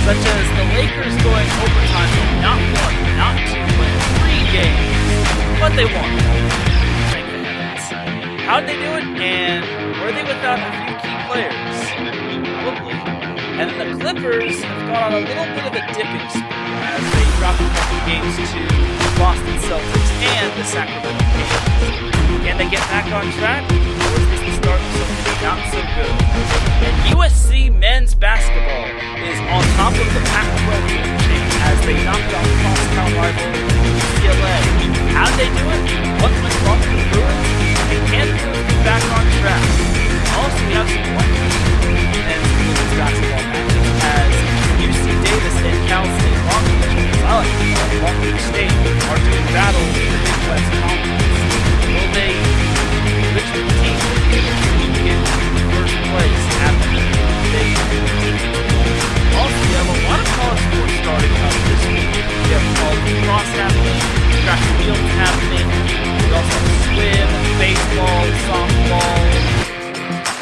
such as the Lakers going overtime in not one, not two, but 3 games. But they won. Thank the heavens. How'd they do it? And were they without a few key players? Probably. And then the Clippers have gone on a little bit of a dipping spree as they dropped a couple games to the Boston Celtics and the Sacramento Kings. Can they get back on track? Or is this the start of something not so good? And USC men's basketball is on top of the Pac-12 chain as they knocked off crosstown rival UCLA. How'd they do it? What went wrong for the Bruins? And can the Bruins get back on track? Also, we have some men's women's basketball matches as UC Davis and Cal State Long Beach, I like to call it Long Beach State, are doing battle in the Big West Conference. Will they, which team will be able to get first place after the Big West? Also, we have a lot of college sports starting up this week. We have college lacrosse happening, track and field happening. We also have swim, baseball, softball,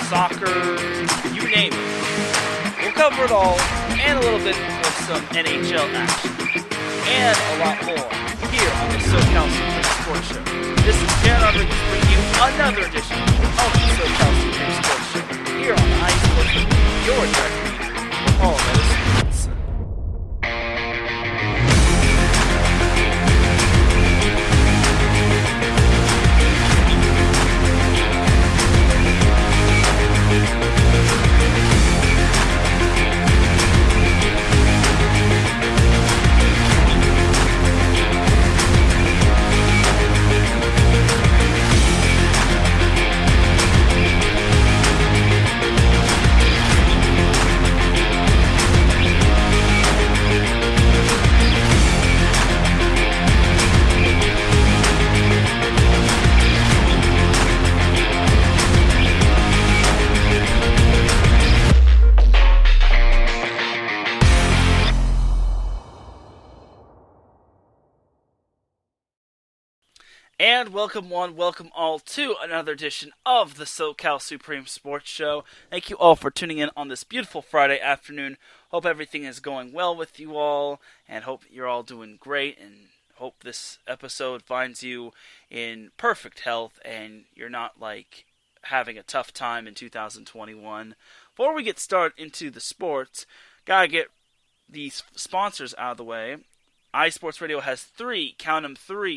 soccer, you name it. We'll cover it all, and a little bit of some NHL action, and a lot more here on the SoCal Supreme Sports Show. This is Teran Rodriguez bringing you another edition of the SoCal Supreme Sports Show here on the iSports Show, your directory for all that is sports. And welcome one, welcome all to another edition of the SoCal Supreme Sports Show. Thank you all for tuning in on this beautiful Friday afternoon. Hope everything is going well with you all, and hope you're all doing great, and hope this episode finds you in perfect health, and you're not, having a tough time in 2021. Before we get started into the sports, gotta get these sponsors out of the way. iSports Radio has 3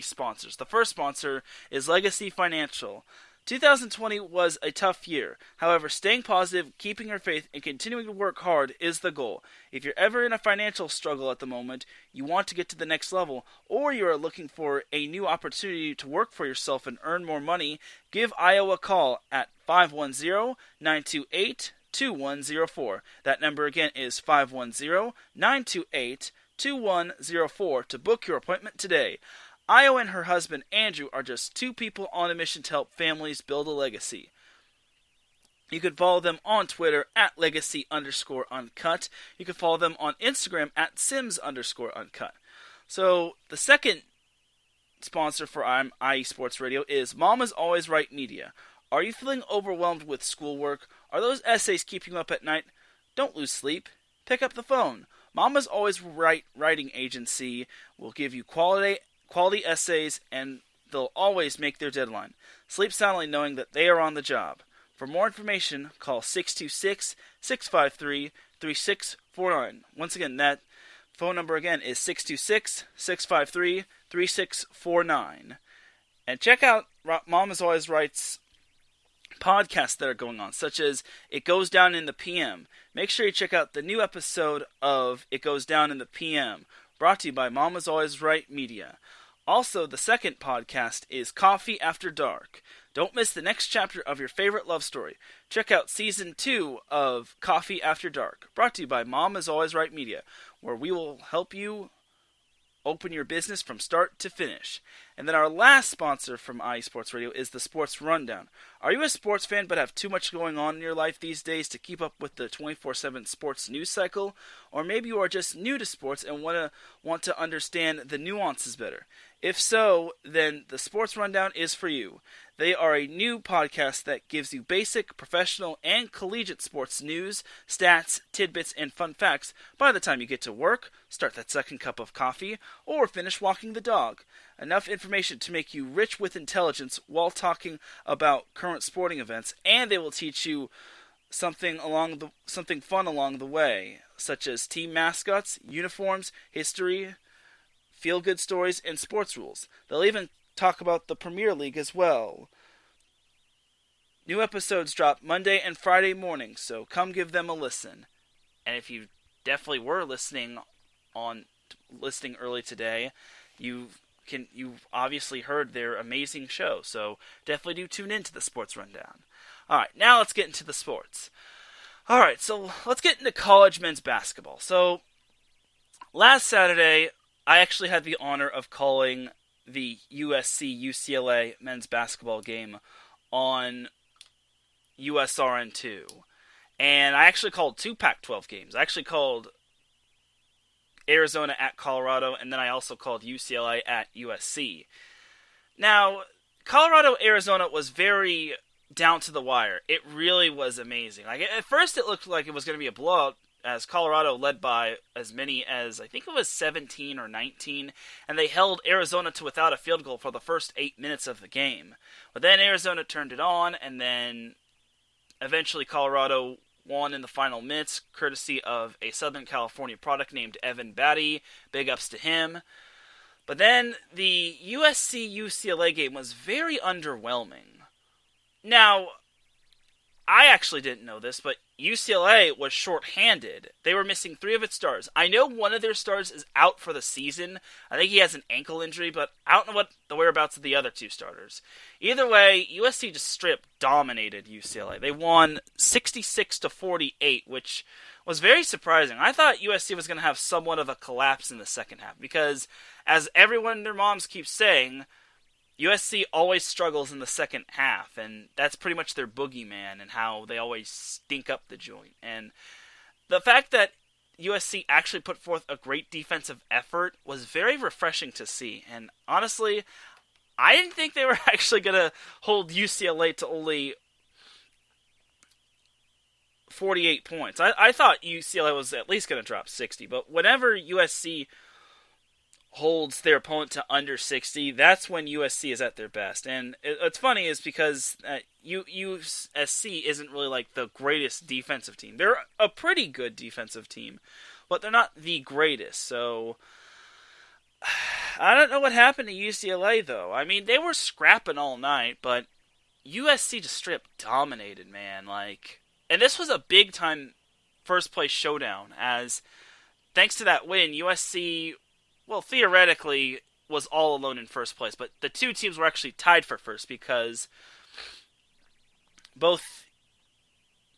sponsors. The first sponsor is Legacy Financial. 2020 was a tough year. However, staying positive, keeping your faith, and continuing to work hard is the goal. If you're ever in a financial struggle at the moment, you want to get to the next level, or you are looking for a new opportunity to work for yourself and earn more money, give IO a call at 510-928-2104. That number again is 510-928-2104 to book your appointment today. Io and her husband Andrew are just 2 people on a mission to help families build a legacy. You can follow them on Twitter at legacy_uncut. You can follow them on Instagram at sims_uncut. So the second sponsor for IE Sports Radio is Mama's Always Right Media. Are you feeling overwhelmed with schoolwork? Are those essays keeping you up at night? Don't lose sleep. Pick up the phone. Mama's Always Right Writing Agency will give you quality essays, and they'll always make their deadline. Sleep soundly knowing that they are on the job. For more information, call 626-653-3649. Once again, that phone number again is 626-653-3649. And check out Mama's Always Right's podcasts that are going on, such as It Goes Down in the PM. Make sure you check out the new episode of It Goes Down in the PM, brought to you by Mama's Always Right Media. Also, the second podcast is Coffee After Dark. Don't miss the next chapter of your favorite love story. Check out Season 2 of Coffee After Dark, brought to you by Mama's Always Right Media, where we will help you open your business from start to finish. And then our last sponsor from iSports Radio is the Sports Rundown. Are you a sports fan but have too much going on in your life these days to keep up with the 24/7 sports news cycle? Or maybe you are just new to sports and want to understand the nuances better. If so, then the Sports Rundown is for you. They are a new podcast that gives you basic, professional, and collegiate sports news, stats, tidbits, and fun facts by the time you get to work, start that second cup of coffee, or finish walking the dog. Enough information to make you rich with intelligence while talking about current sporting events, and they will teach you something fun along the way, such as team mascots, uniforms, history, feel-good stories, and sports rules. They'll even talk about the Premier League as well. New episodes drop Monday and Friday mornings, so come give them a listen. And if you definitely were listening early today, you've obviously heard their amazing show, so definitely do tune into the Sports Rundown. Alright, now let's get into the sports. Alright, so let's get into college men's basketball. So, last Saturday, I actually had the honor of calling the USC-UCLA men's basketball game on USRN2. And I actually called 2 Pac-12 games. I actually called Arizona at Colorado, and then I also called UCLA at USC. Now, Colorado-Arizona was very down to the wire. It really was amazing. Like, at first it looked like it was going to be a blowout, as Colorado led by as many as, I think it was 17 or 19, and they held Arizona to without a field goal for the first 8 minutes of the game. But then Arizona turned it on, and then eventually Colorado won in the final minutes, courtesy of a Southern California product named Evan Batty. Big ups to him. But then the USC-UCLA game was very underwhelming. Now, I actually didn't know this, but UCLA was shorthanded. They were missing 3 of its stars. I know one of their stars is out for the season. I think he has an ankle injury, but I don't know what the whereabouts of the other 2 starters. Either way, USC just straight dominated UCLA. They won 66-48, which was very surprising. I thought USC was going to have somewhat of a collapse in the second half, because as everyone and their moms keep saying, USC always struggles in the second half, and that's pretty much their boogeyman and how they always stink up the joint. And the fact that USC actually put forth a great defensive effort was very refreshing to see. And honestly, I didn't think they were actually going to hold UCLA to only 48 points. I thought UCLA was at least going to drop 60, but whenever USC holds their opponent to under 60, that's when USC is at their best. And what's funny is because USC isn't really like the greatest defensive team. They're a pretty good defensive team, but they're not the greatest. So I don't know what happened to UCLA, though. I mean, they were scrapping all night, but USC just straight dominated, man. And this was a big-time first-place showdown, as thanks to that win, USC, well, theoretically, was all alone in first place. But the 2 teams were actually tied for first, because both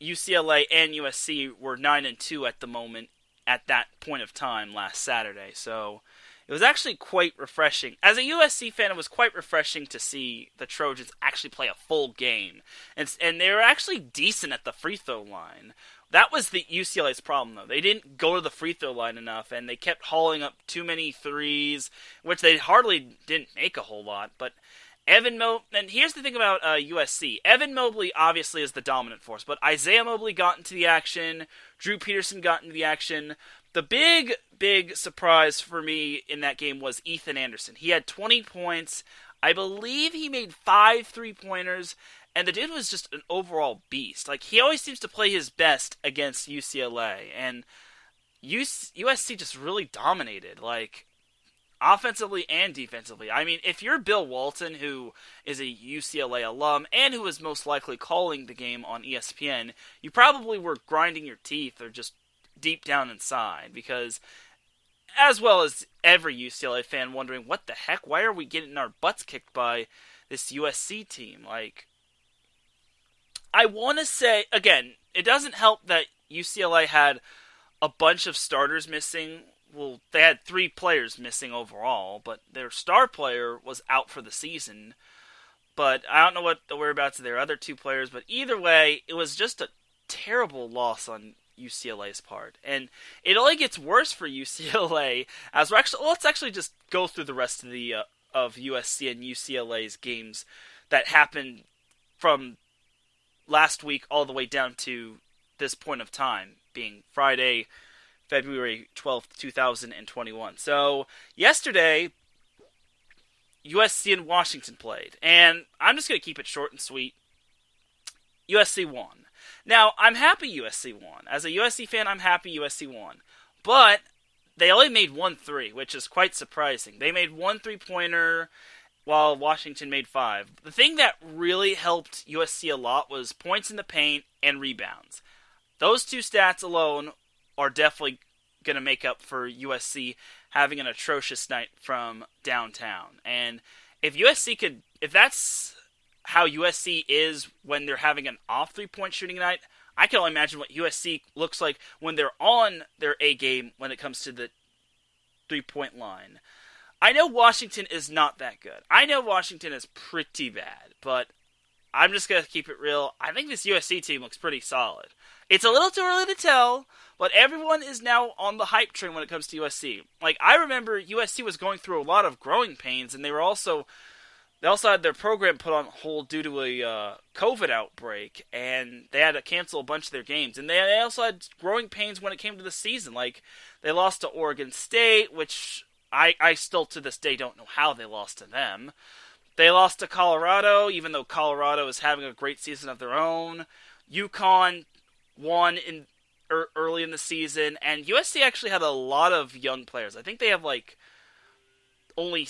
UCLA and USC were 9-2 at the moment, at that point of time last Saturday. So it was actually quite refreshing. As a USC fan, it was quite refreshing to see the Trojans actually play a full game. And they were actually decent at the free throw line. That was the UCLA's problem, though. They didn't go to the free throw line enough, and they kept hauling up too many threes, which they hardly didn't make a whole lot. But and here's the thing about USC. Evan Mobley obviously is the dominant force, but Isaiah Mobley got into the action. Drew Peterson got into the action. The big surprise for me in that game was Ethan Anderson. He had 20 points. I believe he made 5 3-pointers. And the dude was just an overall beast. He always seems to play his best against UCLA. And USC just really dominated, offensively and defensively. I mean, if you're Bill Walton, who is a UCLA alum, and who is most likely calling the game on ESPN, you probably were grinding your teeth or just deep down inside. Because, as well as every UCLA fan wondering, what the heck? Why are we getting our butts kicked by this USC team? I want to say, again, it doesn't help that UCLA had a bunch of starters missing they had 3 players missing overall, but their star player was out for the season. But I don't know what the whereabouts of their other 2 players, but either way, it was just a terrible loss on UCLA's part. And it only gets worse for UCLA as let's actually just go through the rest of the of USC and UCLA's games that happened from last week all the way down to this point of time, being Friday, February 12th, 2021. So, yesterday, USC and Washington played, and I'm just going to keep it short and sweet. USC won. Now, I'm happy USC won. As a USC fan, I'm happy USC won. But they only made 1 3, which is quite surprising. They made 1 3-pointer, while Washington made 5. The thing that really helped USC a lot was points in the paint and rebounds. Those 2 stats alone are definitely going to make up for USC having an atrocious night from downtown. And if that's how USC is when they're having an off 3-point shooting night, I can only imagine what USC looks like when they're on their A game when it comes to the 3-point line. I know Washington is not that good. I know Washington is pretty bad, but I'm just going to keep it real. I think this USC team looks pretty solid. It's a little too early to tell, but everyone is now on the hype train when it comes to USC. Like, I remember USC was going through a lot of growing pains, and they also had their program put on hold due to a COVID outbreak, and they had to cancel a bunch of their games. And they also had growing pains when it came to the season. Like, they lost to Oregon State, which I still to this day don't know how they lost to them. They lost to Colorado, even though Colorado is having a great season of their own. UConn won early in the season, and USC actually had a lot of young players. I think they have only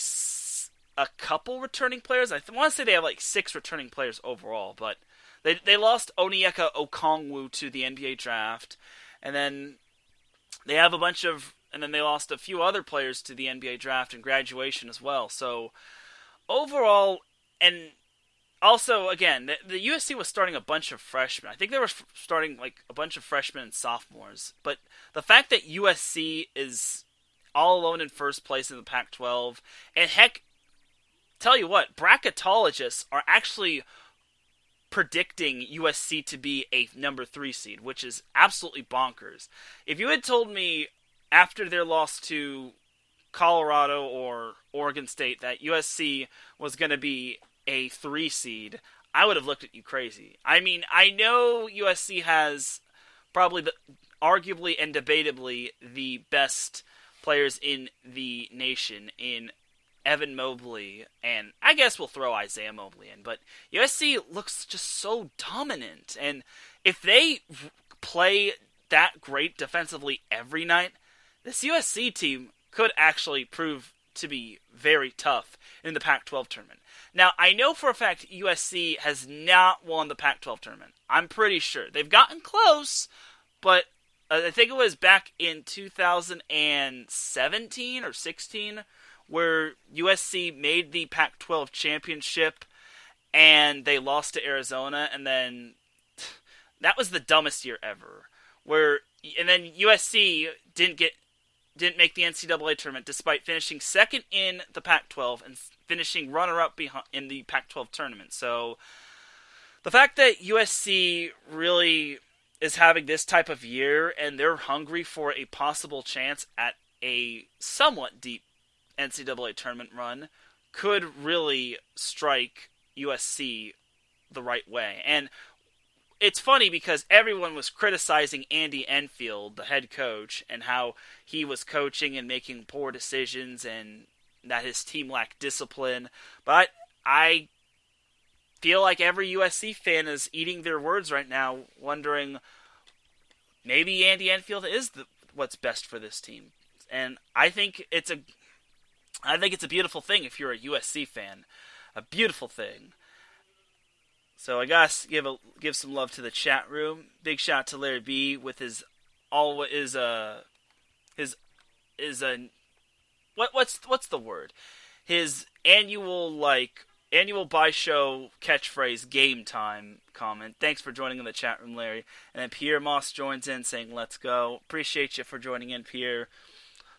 a couple returning players. I want to say they have 6 returning players overall, but they lost Onyeka Okongwu to the NBA draft, and then they have and then they lost a few other players to the NBA draft and graduation as well. So overall, and also, again, the USC was starting a bunch of freshmen. I think they were starting a bunch of freshmen and sophomores. But the fact that USC is all alone in first place in the Pac-12, and heck, tell you what, bracketologists are actually predicting USC to be a number 3 seed, which is absolutely bonkers. If you had told me after their loss to Colorado or Oregon State that USC was going to be a 3 seed, I would have looked at you crazy. I mean, I know USC has probably arguably and debatably the best players in the nation in Evan Mobley, and I guess we'll throw Isaiah Mobley in, but USC looks just so dominant, and if they play that great defensively every night, this USC team could actually prove to be very tough in the Pac-12 tournament. Now, I know for a fact USC has not won the Pac-12 tournament. I'm pretty sure. They've gotten close, but I think it was back in 2017 or 16 where USC made the Pac-12 championship and they lost to Arizona, and then that was the dumbest year ever. And then USC didn't make the NCAA tournament despite finishing second in the Pac-12 and finishing runner-up in the Pac-12 tournament. So the fact that USC really is having this type of year and they're hungry for a possible chance at a somewhat deep NCAA tournament run could really strike USC the right way. And it's funny because everyone was criticizing Andy Enfield, the head coach, and how he was coaching and making poor decisions and that his team lacked discipline. But I feel like every USC fan is eating their words right now, wondering maybe Andy Enfield is what's best for this team. And I think it's a beautiful thing if you're a USC fan. A beautiful thing. So I gotta give some love to the chat room. Big shout out to Larry B with what's the word? His annual buy show catchphrase game time comment. Thanks for joining in the chat room, Larry. And then Pierre Moss joins in saying let's go. Appreciate you for joining in, Pierre.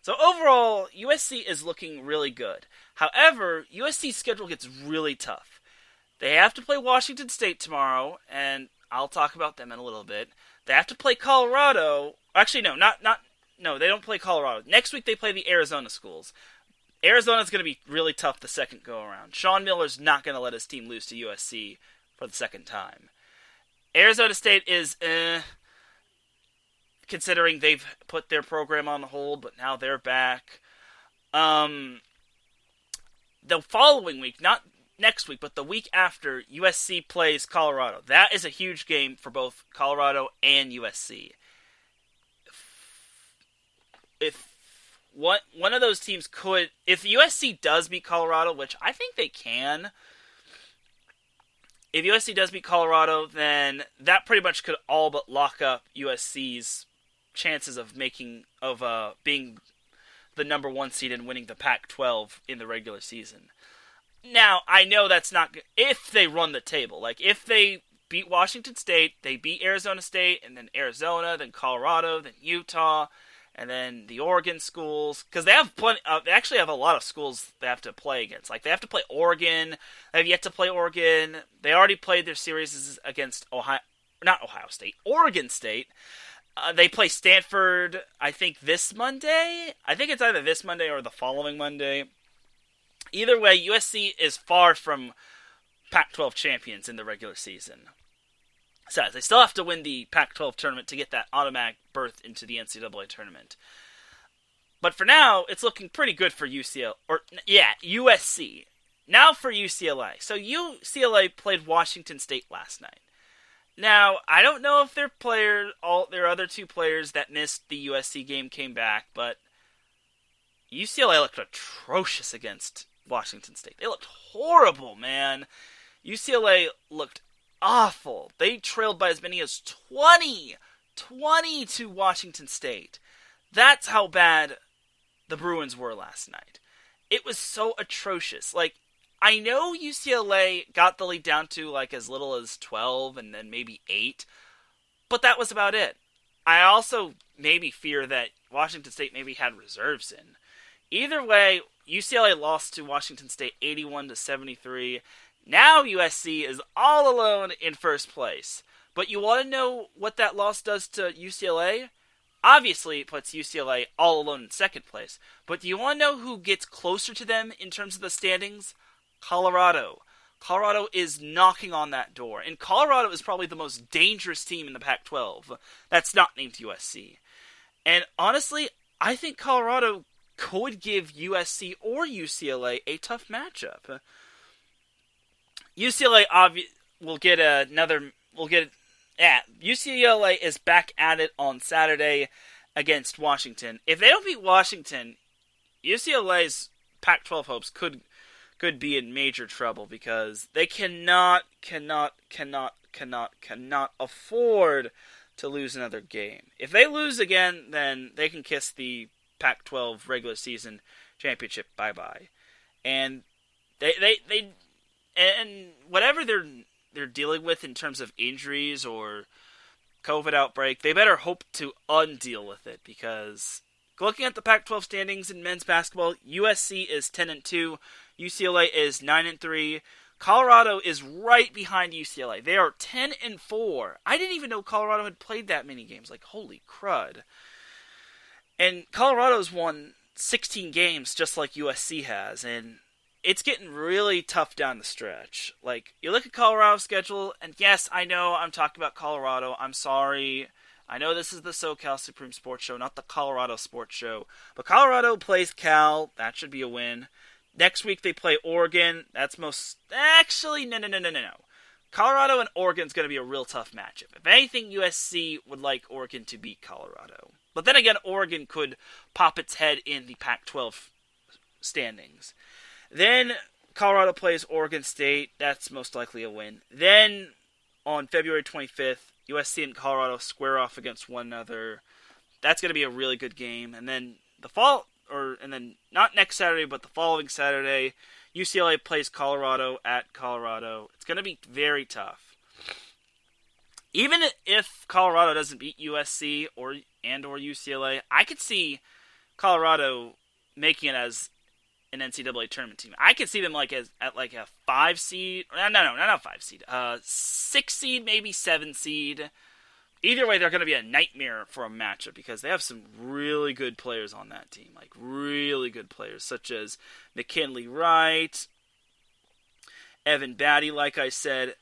So overall, USC is looking really good. However, USC's schedule gets really tough. They have to play Washington State tomorrow, and I'll talk about them in a little bit. They have to play Colorado. Actually, no, they don't play Colorado. Next week they play the Arizona schools. Arizona's going to be really tough the second go-around. Sean Miller's not going to let his team lose to USC for the second time. Arizona State is, considering they've put their program on hold, but now they're back. The following week, not next week, but the week after, USC plays Colorado. That is a huge game for both Colorado and USC. If one of those teams could, if USC does beat Colorado, which I think they can, if USC does beat Colorado, then that pretty much could all but lock up USC's chances of being the number one seed and winning the Pac-12 in the regular season. Now, I know that's not if they run the table. Like, if they beat Washington State, they beat Arizona State, and then Arizona, then Colorado, then Utah, and then the Oregon schools, because they have they actually have a lot of schools they have to play against. Like, they have to play Oregon. They have yet to play Oregon. They already played their series against Oregon State. They play Stanford, I think, this Monday. I think it's either this Monday or the following Monday. Either way, USC is far from Pac-12 champions in the regular season. So they still have to win the Pac-12 tournament to get that automatic berth into the NCAA tournament. But for now, it's looking pretty good for USC. Now for UCLA. So UCLA played Washington State last night. Now, I don't know if their other two players that missed the USC game came back, but UCLA looked atrocious against Washington State. They looked horrible, man. UCLA looked awful. They trailed by as many as 20 to Washington State. That's how bad the Bruins were last night. It was so atrocious. Like, I know UCLA got the lead down to like as little as 12 and then maybe 8, but that was about it. I also maybe fear that Washington State maybe had reserves in. Either way, UCLA lost to Washington State 81-73. Now USC is all alone in first place. But you want to know what that loss does to UCLA? Obviously, it puts UCLA all alone in second place. But do you want to know who gets closer to them in terms of the standings? Colorado. Colorado is knocking on that door. And Colorado is probably the most dangerous team in the Pac-12 that's not named USC. And honestly, I think Colorado could give USC or UCLA a tough matchup. UCLA UCLA is back at it on Saturday against Washington. If they don't beat Washington, UCLA's Pac-12 hopes could be in major trouble because they cannot afford to lose another game. If they lose again, then they can kiss the Pac-12 regular season championship bye-bye. And they and whatever they're dealing with in terms of injuries or COVID outbreak, they better hope to undeal with it, because looking at the Pac-12 standings in men's basketball, USC is 10-2, UCLA is 9-3, Colorado is right behind UCLA. They are 10-4. I didn't even know Colorado had played that many games. Like, holy crud. And Colorado's won 16 games just like USC has, and it's getting really tough down the stretch. Like, you look at Colorado's schedule, and yes, I know I'm talking about Colorado. I'm sorry. I know this is the SoCal Supreme Sports Show, not the Colorado Sports Show. But Colorado plays Cal. That should be a win. Next week they play Oregon. That's most... Actually, no. Colorado and Oregon's going to be a real tough matchup. If anything, USC would like Oregon to beat Colorado. But then again, Oregon could pop its head in the Pac-12 standings. Then Colorado plays Oregon State. That's most likely a win. Then on February 25th, USC and Colorado square off against one another. That's going to be a really good game. And then not next Saturday, but the following Saturday, UCLA plays Colorado at Colorado. It's going to be very tough. Even if Colorado doesn't beat USC or UCLA, I could see Colorado making it as an NCAA tournament team. I could see them at a 5 seed. No, not 5 seed. 6 seed, maybe 7 seed. Either way, they're going to be a nightmare for a matchup because they have some really good players on that team. Like, really good players, such as McKinley Wright, Evan Batty, like I said,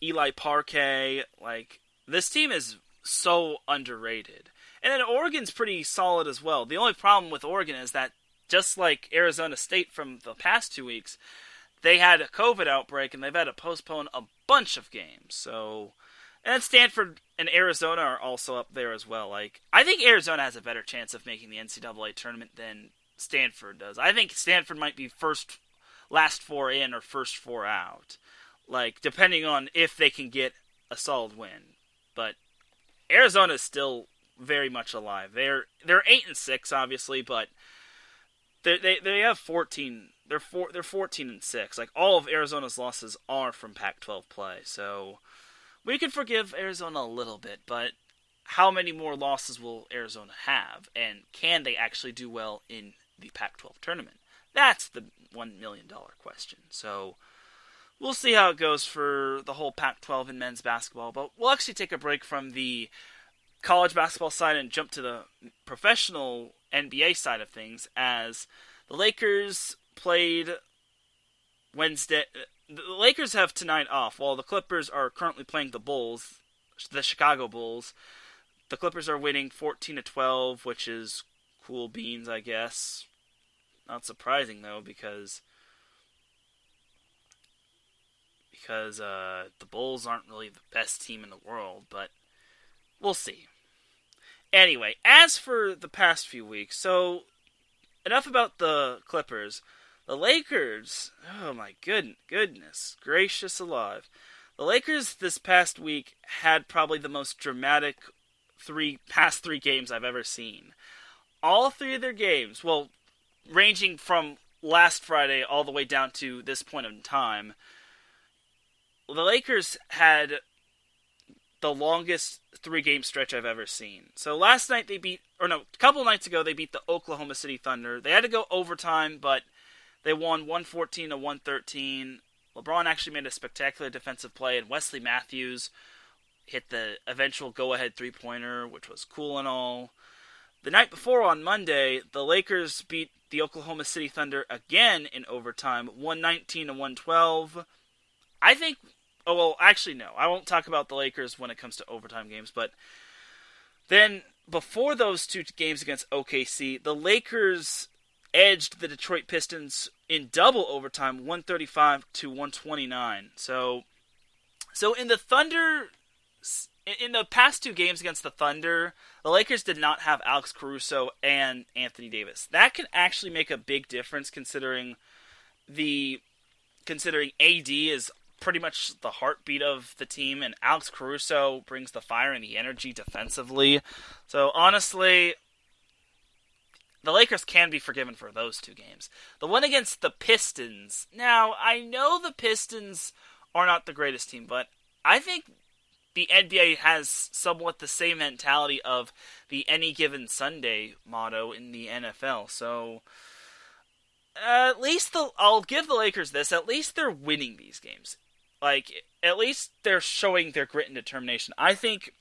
Eli Parquet. Like, this team is so underrated. And then Oregon's pretty solid as well. The only problem with Oregon is that, just like Arizona State from the past 2 weeks, they had a COVID outbreak and they've had to postpone a bunch of games. So, and then Stanford and Arizona are also up there as well. Like, I think Arizona has a better chance of making the NCAA tournament than Stanford does. I think Stanford might be last 4 in or first 4 out. Like, depending on if they can get a solid win. But Arizona is still very much alive. They're 8-6, obviously, but they have 14. They're 14-6. Like, all of Arizona's losses are from Pac-12 play. So we can forgive Arizona a little bit, but how many more losses will Arizona have, and can they actually do well in the Pac-12 tournament? That's the $1 million question. So we'll see how it goes for the whole Pac-12 in men's basketball, but we'll actually take a break from the college basketball side and jump to the professional NBA side of things, as the Lakers played Wednesday. The Lakers have tonight off, while the Clippers are currently playing the Chicago Bulls. The Clippers are winning 14-12, which is cool beans, I guess. Not surprising, though, because the Bulls aren't really the best team in the world, but we'll see. Anyway, as for the past few weeks, so enough about the Clippers. The Lakers, oh my goodness gracious alive. The Lakers this past week had probably the most dramatic past three games I've ever seen. All 3 of their games, well, ranging from last Friday all the way down to this point in time, the Lakers had the longest 3-game stretch I've ever seen. So last night a couple nights ago they beat the Oklahoma City Thunder. They had to go overtime, but they won 114-113. LeBron actually made a spectacular defensive play, and Wesley Matthews hit the eventual go-ahead 3-pointer, which was cool and all. The night before, on Monday, the Lakers beat the Oklahoma City Thunder again in overtime, 119-112. I think... Oh, well, actually, no. I won't talk about the Lakers when it comes to overtime games, but then before those 2 games against OKC, the Lakers edged the Detroit Pistons in double overtime, 135-129. So in the past 2 games against the Thunder, the Lakers did not have Alex Caruso and Anthony Davis. That can actually make a big difference considering AD is pretty much the heartbeat of the team, and Alex Caruso brings the fire and the energy defensively. So honestly, the Lakers can be forgiven for those 2 games. The one against the Pistons, now I know the Pistons are not the greatest team, but I think the NBA has somewhat the same mentality of the any given Sunday motto in the NFL. So at least I'll give the Lakers this, at least they're winning these games. Like, at least they're showing their grit and determination. I think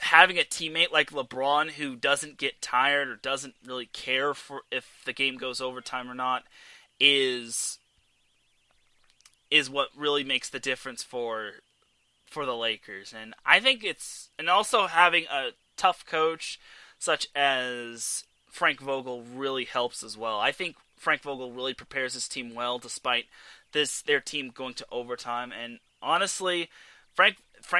having a teammate like LeBron who doesn't get tired or doesn't really care for if the game goes overtime or not is what really makes the difference for the Lakers. And I think and also having a tough coach such as Frank Vogel really helps as well. I think Frank Vogel really prepares his team well despite their team going to overtime. And honestly, Frank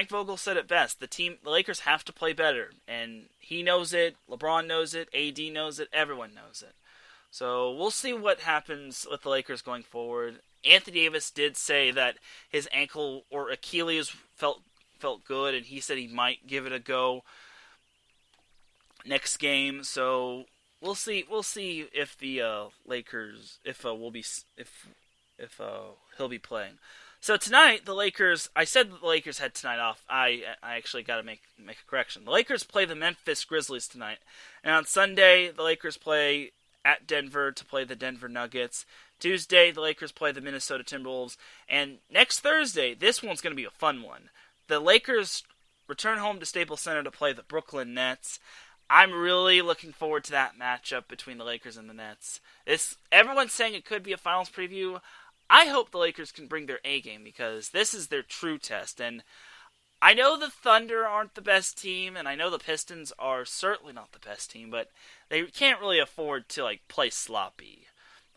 Vogel said it best. The Lakers have to play better, and he knows it. LeBron knows it. AD knows it. Everyone knows it. So we'll see what happens with the Lakers going forward. Anthony Davis did say that his ankle or Achilles felt good, and he said he might give it a go next game. So we'll see. We'll see if the Lakers if he'll be playing. So tonight, the Lakers. I said that the Lakers had tonight off. I actually got to make a correction. The Lakers play the Memphis Grizzlies tonight, and on Sunday, the Lakers play at Denver to play the Denver Nuggets. Tuesday, the Lakers play the Minnesota Timberwolves, and next Thursday, this one's going to be a fun one. The Lakers return home to Staples Center to play the Brooklyn Nets. I'm really looking forward to that matchup between the Lakers and the Nets. Everyone's saying it could be a finals preview. I hope the Lakers can bring their A game because this is their true test. And I know the Thunder aren't the best team, and I know the Pistons are certainly not the best team, but they can't really afford to play sloppy.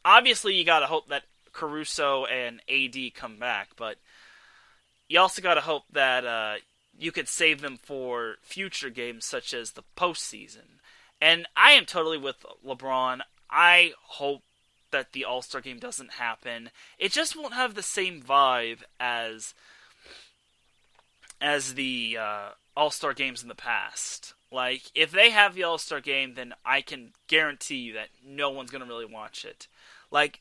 Obviously, you gotta hope that Caruso and AD come back, but you also gotta hope that you could save them for future games such as the postseason. And I am totally with LeBron. I hope that the All-Star game doesn't happen. It just won't have the same vibe as the All-Star games in the past. If they have the All-Star game, then I can guarantee you that no one's going to really watch it.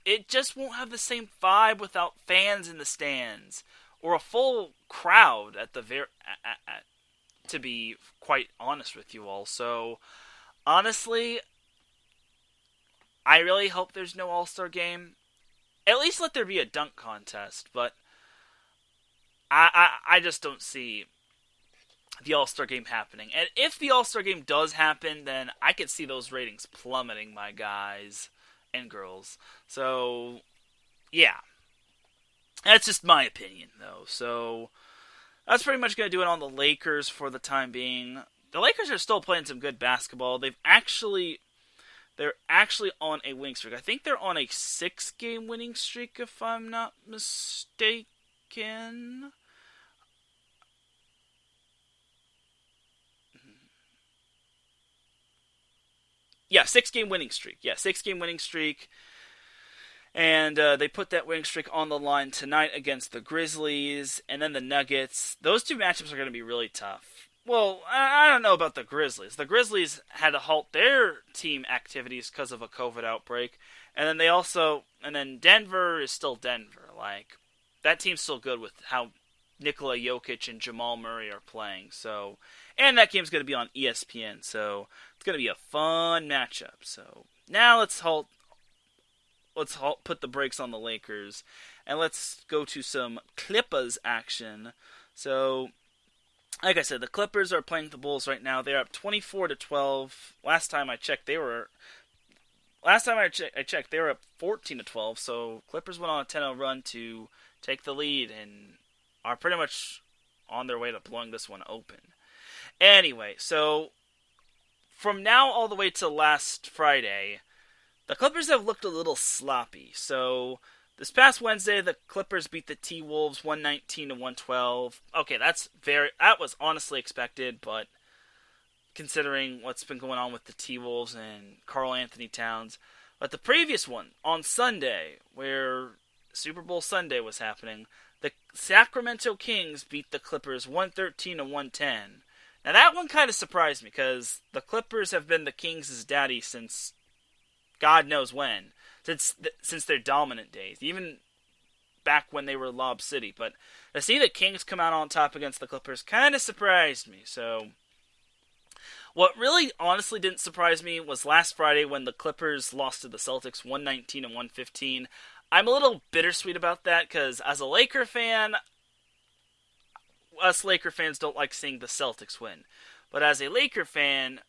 It just won't have the same vibe without fans in the stands or a full crowd to be quite honest with you all. So, honestly, I really hope there's no All-Star game. At least let there be a dunk contest, but I just don't see the All-Star game happening. And if the All-Star game does happen, then I could see those ratings plummeting, my guys and girls. So, yeah. That's just my opinion, though. So, that's pretty much going to do it on the Lakers for the time being. The Lakers are still playing some good basketball. They're actually on a winning streak. I think they're on a 6-game winning streak, if I'm not mistaken. Yeah, 6-game winning streak. Yeah, 6-game winning streak. And they put that winning streak on the line tonight against the Grizzlies and then the Nuggets. Those two matchups are going to be really tough. Well, I don't know about the Grizzlies. The Grizzlies had to halt their team activities because of a COVID outbreak. And then Denver is still Denver. That team's still good with how Nikola Jokic and Jamal Murray are playing. So, and that game's going to be on ESPN. So, it's going to be a fun matchup. So, now let's put the brakes on the Lakers. And let's go to some Clippers action. So, like I said, the Clippers are playing the Bulls right now. They're up 24-12. Last time I checked, they were up 14-12. So Clippers went on a 10-0 run to take the lead and are pretty much on their way to blowing this one open. Anyway, so from now all the way to last Friday, the Clippers have looked a little sloppy. So this past Wednesday, the Clippers beat the T-Wolves 119-112. Okay, that was honestly expected, but considering what's been going on with the T-Wolves and Karl Anthony Towns. But the previous one, on Sunday, where Super Bowl Sunday was happening, the Sacramento Kings beat the Clippers 113-110. Now that one kind of surprised me, because the Clippers have been the Kings' daddy since God knows when. Since their dominant days, even back when they were Lob City. But to see the Kings come out on top against the Clippers kind of surprised me. So, what really honestly didn't surprise me was last Friday when the Clippers lost to the Celtics 119-115. I'm a little bittersweet about that because as a Laker fan, us Laker fans don't like seeing the Celtics win. But as a Laker fan,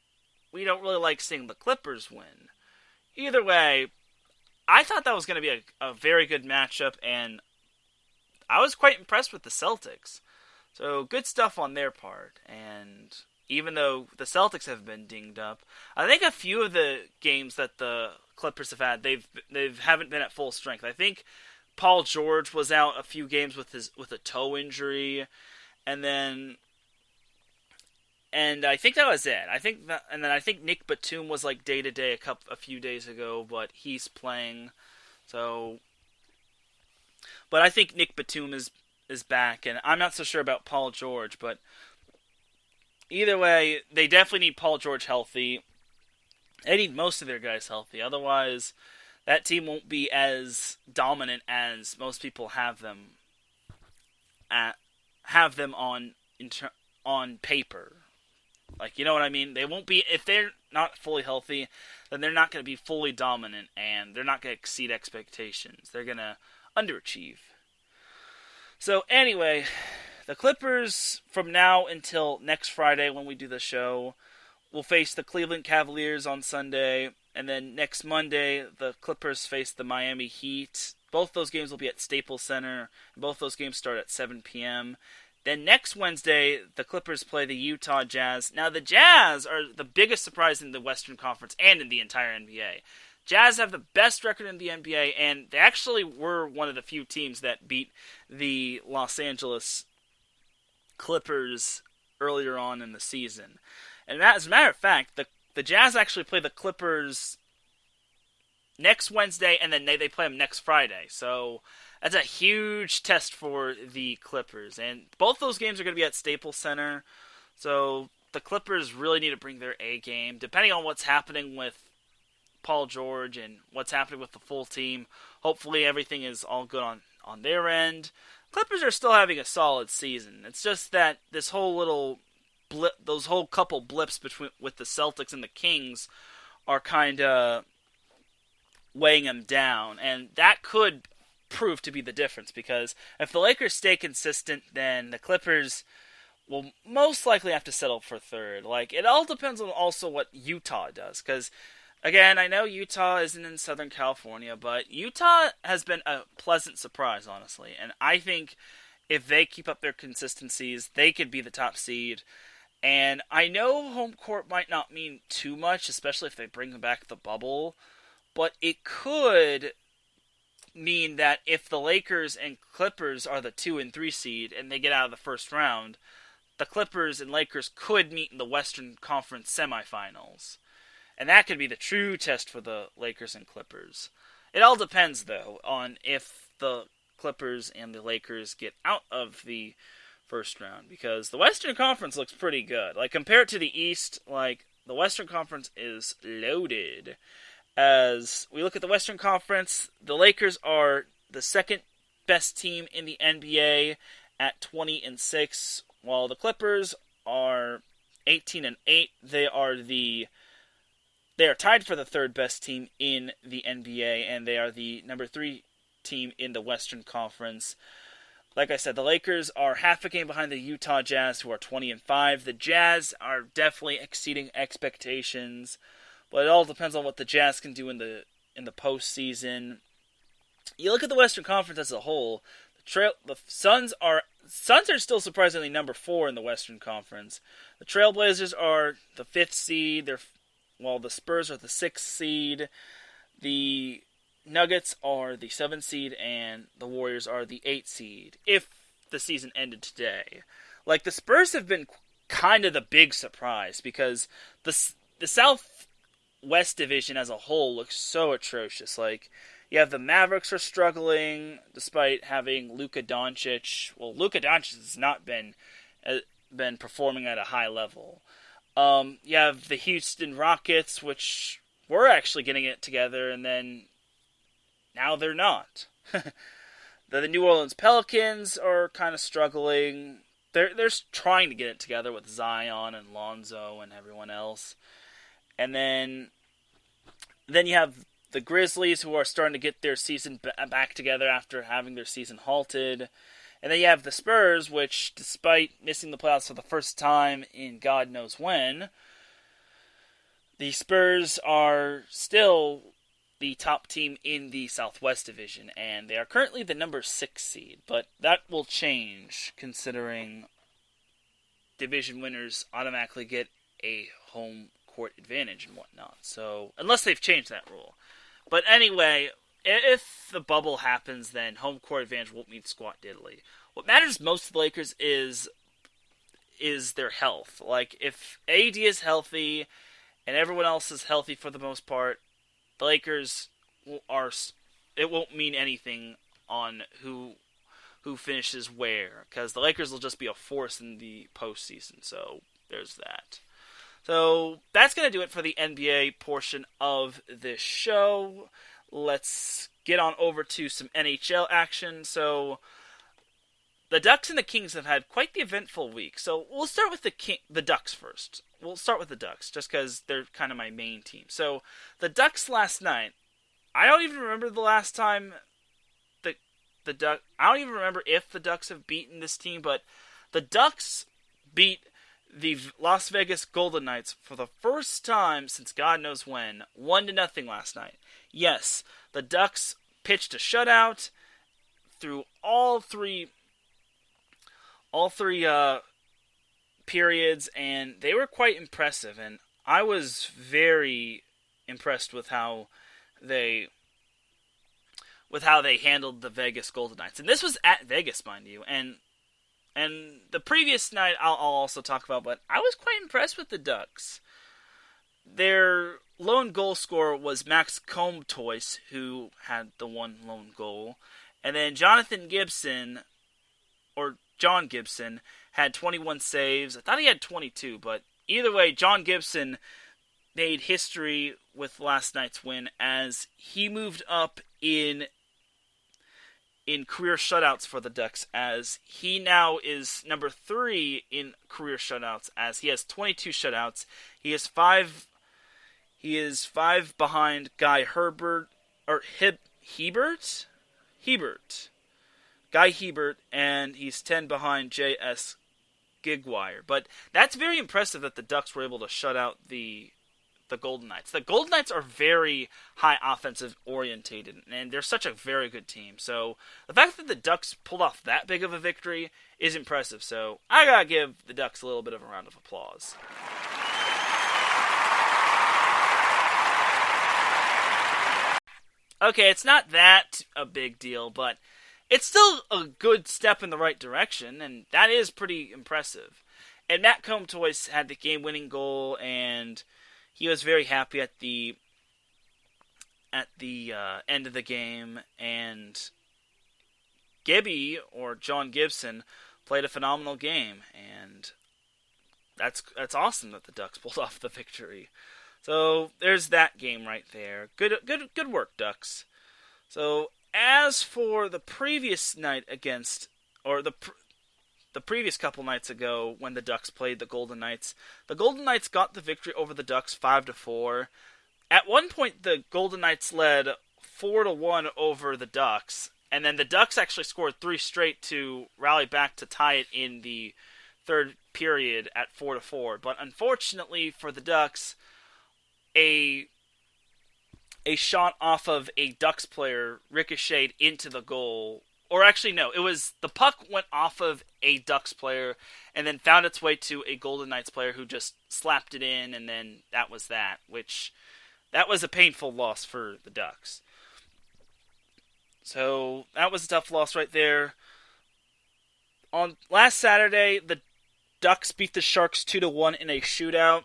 we don't really like seeing the Clippers win. Either way, I thought that was going to be a very good matchup, and I was quite impressed with the Celtics. So, good stuff on their part. And even though the Celtics have been dinged up, I think a few of the games that the Clippers have had, they haven't been at full strength. I think Paul George was out a few games with a toe injury, and I think that was it. And then I think Nick Batum was day to day a few days ago, but he's playing. So, but I think Nick Batum is back, and I'm not so sure about Paul George. But either way, they definitely need Paul George healthy. They need most of their guys healthy. Otherwise, that team won't be as dominant as most people have them have them on paper. Like, you know what I mean? They won't be, if they're not fully healthy, then they're not going to be fully dominant, and they're not going to exceed expectations. They're going to underachieve. So anyway, the Clippers, from now until next Friday when we do the show, will face the Cleveland Cavaliers on Sunday, and then next Monday, the Clippers face the Miami Heat. Both those games will be at Staples Center, and both those games start at 7 p.m., Then next Wednesday, the Clippers play the Utah Jazz. Now, the Jazz are the biggest surprise in the Western Conference and in the entire NBA. Jazz have the best record in the NBA, and they actually were one of the few teams that beat the Los Angeles Clippers earlier on in the season. And as a matter of fact, the Jazz actually play the Clippers next Wednesday, and then they play them next Friday. So that's a huge test for the Clippers. And both those games are going to be at Staples Center. So the Clippers really need to bring their A game. Depending on what's happening with Paul George and what's happening with the full team, hopefully everything is all good on their end. Clippers are still having a solid season. It's just that this whole little blip, those whole couple blips with the Celtics and the Kings are kind of weighing them down. And that could prove to be the difference, because if the Lakers stay consistent, then the Clippers will most likely have to settle for third. Like, it all depends on also what Utah does, because again, I know Utah isn't in Southern California, but Utah has been a pleasant surprise, honestly, and I think if they keep up their consistencies, they could be the top seed. And I know home court might not mean too much, especially if they bring back the bubble, but it could mean that if the Lakers and Clippers are the 2 and 3 seed and they get out of the first round, the Clippers and Lakers could meet in the Western Conference semifinals. And that could be the true test for the Lakers and Clippers. It all depends, though, on if the Clippers and the Lakers get out of the first round, because the Western Conference looks pretty good. Like, compared to the East, like, the Western Conference is loaded. As we look at the Western Conference, the Lakers are the second best team in the NBA at 20-6, while the Clippers are 18-8. They are tied for the third best team in the NBA, and they are the number 3 team in the Western Conference. Like I said, the Lakers are half a game behind the Utah Jazz, who are 20-5. The Jazz are definitely exceeding expectations, but it all depends on what the Jazz can do in the postseason. You look at the Western Conference as a whole. The Suns are still surprisingly number 4 in the Western Conference. The Trailblazers are the 5th seed. While the Spurs are the 6th seed. The Nuggets are the 7th seed, and the Warriors are the 8th seed, if the season ended today. Like, the Spurs have been kind of the big surprise, because the Southwest Division as a whole looks so atrocious. Like, you have the Mavericks are struggling, despite having Luka Doncic. Well, Luka Doncic has not been performing at a high level. You have the Houston Rockets, which were actually getting it together, and then now they're not. The New Orleans Pelicans are kind of struggling. They're trying to get it together with Zion and Lonzo and everyone else. And then you have the Grizzlies, who are starting to get their season back together after having their season halted. And then you have the Spurs, which, despite missing the playoffs for the first time in God knows when, the Spurs are still the top team in the Southwest Division, and they are currently the number 6 seed. But that will change, considering division winners automatically get a home court advantage and whatnot. So, unless they've changed that rule. But anyway, if the bubble happens, then home court advantage won't mean squat diddly. What matters most to the Lakers is their health. Like, if AD is healthy and everyone else is healthy for the most part, the Lakers it won't mean anything on who finishes where, because the Lakers will just be a force in the postseason. So there's that. So that's going to do it for the NBA portion of this show. Let's get on over to some NHL action. So the Ducks and the Kings have had quite the eventful week. So we'll start with the Ducks first. We'll start with the Ducks, just because they're kind of my main team. So the Ducks last night, I don't even remember the last time I don't even remember if the Ducks have beaten this team, but the Ducks beat the Las Vegas Golden Knights for the first time since God knows when, 1-0 last night. Yes, the Ducks pitched a shutout through all three periods, and they were quite impressive, and I was very impressed with how they handled the Vegas Golden Knights. And this was at Vegas, mind you, and the previous night I'll also talk about, but I was quite impressed with the Ducks. Their lone goal scorer was Max Comtois, who had the one lone goal, and then John Gibson had 21 saves. I thought he had 22, but either way, John Gibson made history with last night's win as he moved up in career shutouts for the Ducks, as he now is number 3 in career shutouts, as he has 22 shutouts. He is 5 behind Guy Hebert, Guy Hebert, and he's 10 behind J.S. Gigwire. But that's very impressive that the Ducks were able to shut out the Golden Knights. The Golden Knights are very high offensive orientated, and they're such a very good team. So the fact that the Ducks pulled off that big of a victory is impressive. So I gotta give the Ducks a little bit of a round of applause. Okay, it's not that a big deal, but it's still a good step in the right direction, and that is pretty impressive. And Matt Comtois had the game-winning goal, and he was very happy at the end of the game, and Gibby, or John Gibson, played a phenomenal game, and that's awesome that the Ducks pulled off the victory. So there's that game right there. Good work, Ducks. So as for the previous night the previous couple nights ago when the Ducks played the Golden Knights got the victory over the Ducks 5-4. At one point, the Golden Knights led 4-1 over the Ducks, and then the Ducks actually scored 3 straight to rally back to tie it in the third period at 4-4. But unfortunately for the Ducks, a shot off of a Ducks player ricocheted into the goal. Or actually, no, the puck went off of a Ducks player and then found its way to a Golden Knights player who just slapped it in, and then that was that was a painful loss for the Ducks. So that was a tough loss right there. On last Saturday, the Ducks beat the Sharks 2-1 in a shootout.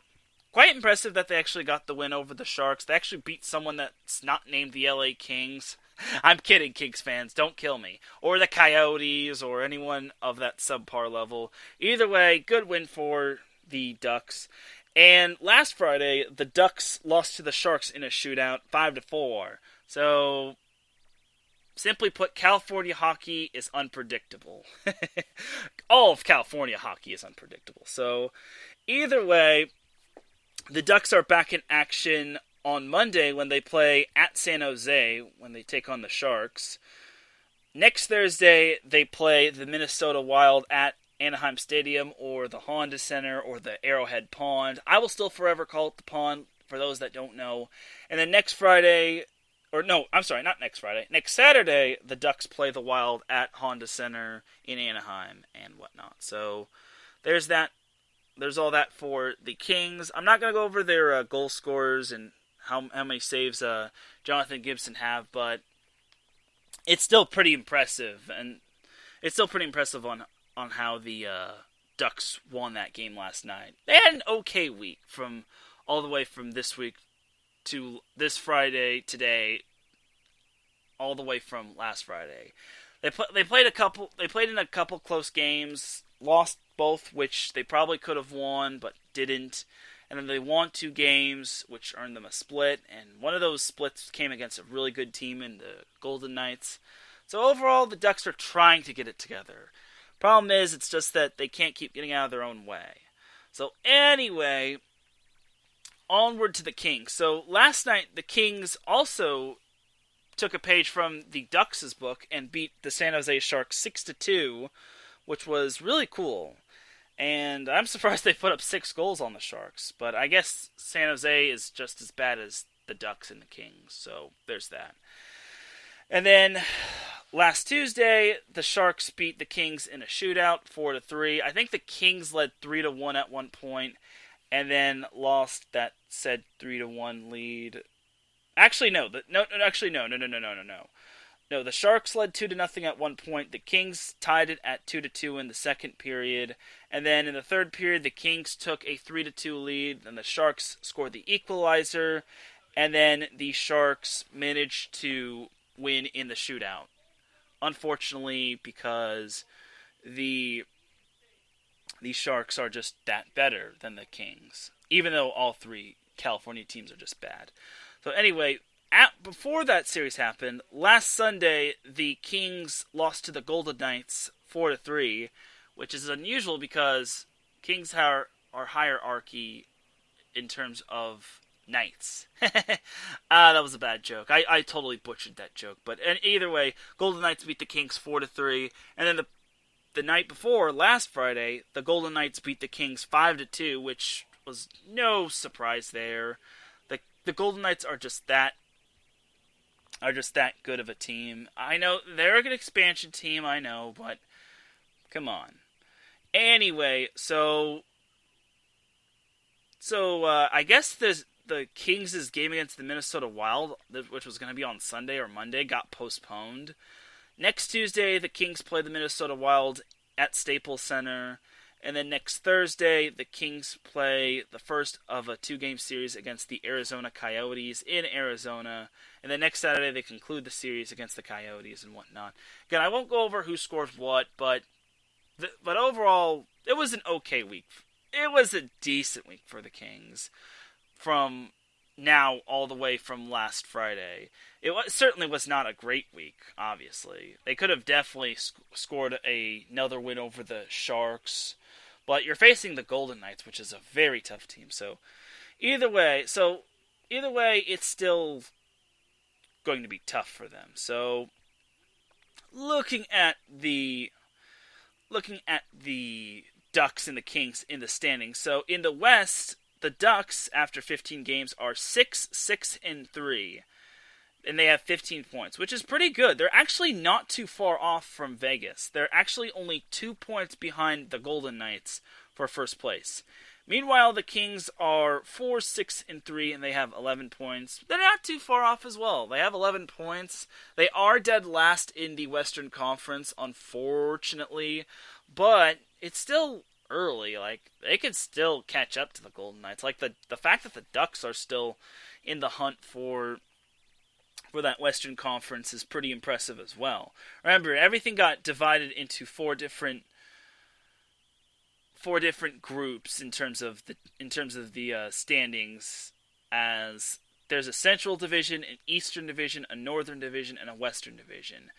Quite impressive that they actually got the win over the Sharks. They actually beat someone that's not named the LA Kings. I'm kidding, Kings fans. Don't kill me. Or the Coyotes, or anyone of that subpar level. Either way, good win for the Ducks. And last Friday, the Ducks lost to the Sharks in a shootout, 5-4. So, simply put, California hockey is unpredictable. All of California hockey is unpredictable. So, either way, the Ducks are back in action on Monday when they play at San Jose, when they take on the Sharks. Next Thursday, they play the Minnesota Wild at Anaheim Stadium, or the Honda Center, or the Arrowhead Pond. I will still forever call it the Pond, for those that don't know. And then next Saturday, the Ducks play the Wild at Honda Center in Anaheim and whatnot. So, there's that. There's all that for the Kings. I'm not going to go over their goal scorers and how many saves Jonathan Gibson have, but it's still pretty impressive, and it's still pretty impressive on how the Ducks won that game last night. They had an okay week all the way from this week to this Friday, today, all the way from last Friday. They played in a couple close games, lost both, which they probably could have won but didn't. And then they won 2 games, which earned them a split. And one of those splits came against a really good team in the Golden Knights. So overall, the Ducks are trying to get it together. Problem is, it's just that they can't keep getting out of their own way. So anyway, onward to the Kings. So last night, the Kings also took a page from the Ducks' book and beat the San Jose Sharks 6-2, which was really cool. And I'm surprised they put up 6 goals on the Sharks. But I guess San Jose is just as bad as the Ducks and the Kings. So there's that. And then last Tuesday, the Sharks beat the Kings in a shootout 4-3. I think the Kings led 3-1 at one point, and then lost that said 3-1 lead. Actually, no. No. No, the Sharks led 2-0 at one point. The Kings tied it at 2-2 in the second period. And then in the third period, the Kings took a 3-2 lead. And the Sharks scored the equalizer. And then the Sharks managed to win in the shootout. Unfortunately, because the Sharks are just that better than the Kings. Even though all 3 California teams are just bad. So anyway, before that series happened, last Sunday, the Kings lost to the Golden Knights 4-3, which is unusual because Kings are hierarchy in terms of Knights. That was a bad joke. I totally butchered that joke. But either way, Golden Knights beat the Kings 4-3, and then the night before, last Friday, the Golden Knights beat the Kings 5-2, which was no surprise there. The Golden Knights are just that good of a team. I know they're a good expansion team, I know, but come on. Anyway, so I guess the Kings' game against the Minnesota Wild, which was going to be on Sunday or Monday, got postponed. Next Tuesday, the Kings play the Minnesota Wild at Staples Center. And then next Thursday, the Kings play the first of a 2-game series against the Arizona Coyotes in Arizona. And then next Saturday, they conclude the series against the Coyotes and whatnot. Again, I won't go over who scores what, but overall, it was an okay week. It was a decent week for the Kings from now all the way from last Friday. It certainly was not a great week, obviously. They could have definitely scored another win over the Sharks. But you're facing the Golden Knights, which is a very tough team. So either way, it's still going to be tough for them. So looking at the Ducks and the Kings in the standings. So in the West, the Ducks after 15 games are 6-6-3. And they have 15 points, which is pretty good. They're actually not too far off from Vegas. They're actually only 2 points behind the Golden Knights for first place. Meanwhile, the Kings are 4-6-3, and they have 11 points. They're not too far off as well. They have 11 points. They are dead last in the Western Conference, unfortunately. But it's still early. Like, they could still catch up to the Golden Knights. Like, the fact that the Ducks are still in the hunt for that Western Conference is pretty impressive as well. Remember, everything got divided into four different groups in terms of the standings, as there's a Central Division, an Eastern Division, a Northern Division, and a Western Division.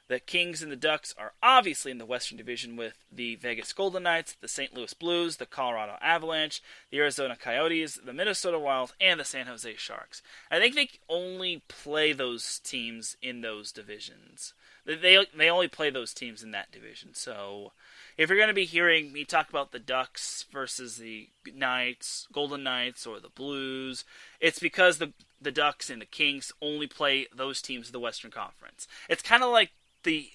The Kings and the Ducks are obviously in the Western Division with the Vegas Golden Knights, the St. Louis Blues, the Colorado Avalanche, the Arizona Coyotes, the Minnesota Wild, and the San Jose Sharks. I think they only play those teams in those divisions. They only play those teams in that division. So if you're going to be hearing me talk about the Ducks versus the Knights, Golden Knights, or the Blues, it's because the Ducks and the Kings only play those teams in the Western Conference. It's kind of like the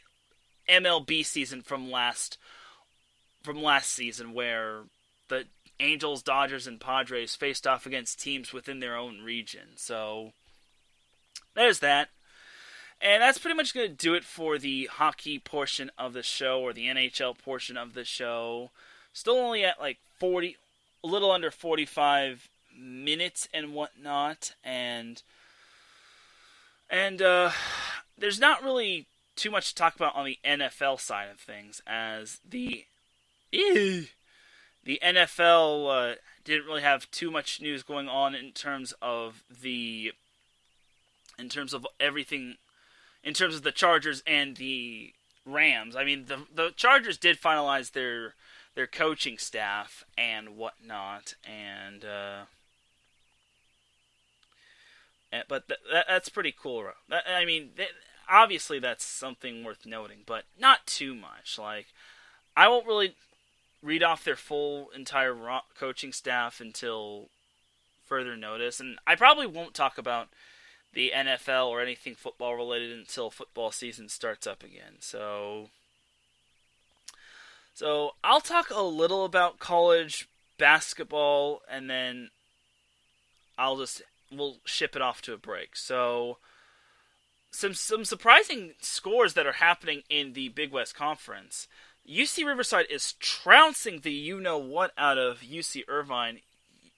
MLB season from last season, where the Angels, Dodgers, and Padres faced off against teams within their own region. So there's that. And that's pretty much going to do it for the hockey portion of the show, or the NHL portion of the show. Still only at like a little under 45 minutes and whatnot. And there's not really too much to talk about on the NFL side of things, as the NFL didn't really have too much news going on in terms of everything, in terms of the Chargers and the Rams. I mean, the Chargers did finalize their coaching staff and whatnot, but that's pretty cool. I mean, obviously that's something worth noting, but not too much. Like, I won't really read off their full entire coaching staff until further notice, and I probably won't talk about the NFL or anything football related until football season starts up again. So I'll talk a little about college basketball, and then we'll ship it off to a break. So some surprising scores that are happening in the Big West Conference. UC Riverside is trouncing the you-know-what out of UC Irvine,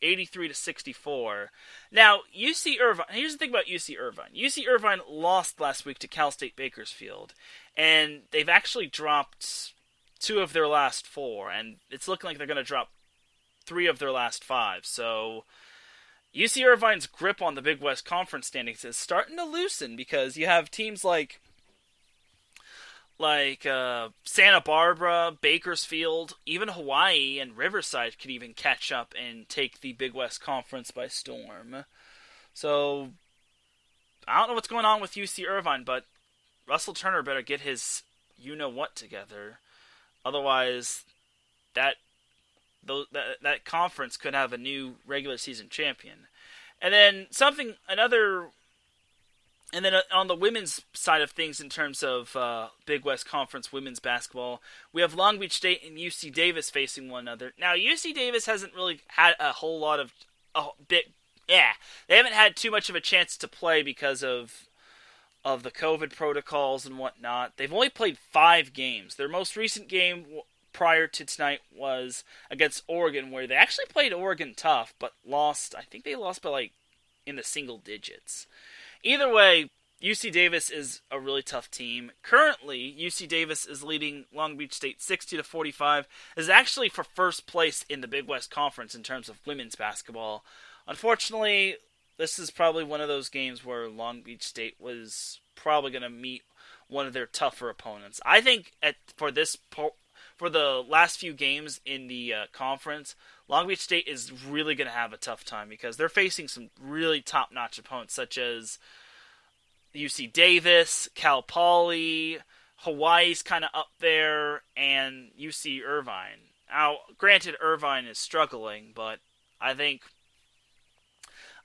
83-64. Now, UC Irvine, here's the thing about UC Irvine. UC Irvine lost last week to Cal State Bakersfield, and they've actually dropped 2 of their last 4, and it's looking like they're going to drop 3 of their last 5. So UC Irvine's grip on the Big West Conference standings is starting to loosen, because you have teams like Santa Barbara, Bakersfield, even Hawaii and Riverside could even catch up and take the Big West Conference by storm. So I don't know what's going on with UC Irvine, but Russell Turner better get his you-know-what together. Otherwise, that conference could have a new regular season champion. And then And then on the women's side of things, in terms of Big West Conference women's basketball, we have Long Beach State and UC Davis facing one another. Now, UC Davis hasn't really had a whole lot of they haven't had too much of a chance to play because of the COVID protocols and whatnot. They've only played 5 games. Their most recent game prior to tonight was against Oregon, where they actually played Oregon tough, but lost. I think they lost by in the single digits. Either way, UC Davis is a really tough team. Currently, UC Davis is leading Long Beach State 60-45. Is actually for first place in the Big West Conference in terms of women's basketball. Unfortunately, this is probably one of those games where Long Beach State was probably going to meet one of their tougher opponents. I think for the last few games in the conference, Long Beach State is really going to have a tough time, because they're facing some really top-notch opponents, such as UC Davis, Cal Poly, Hawaii's kind of up there, and UC Irvine. Now, granted, Irvine is struggling, but I think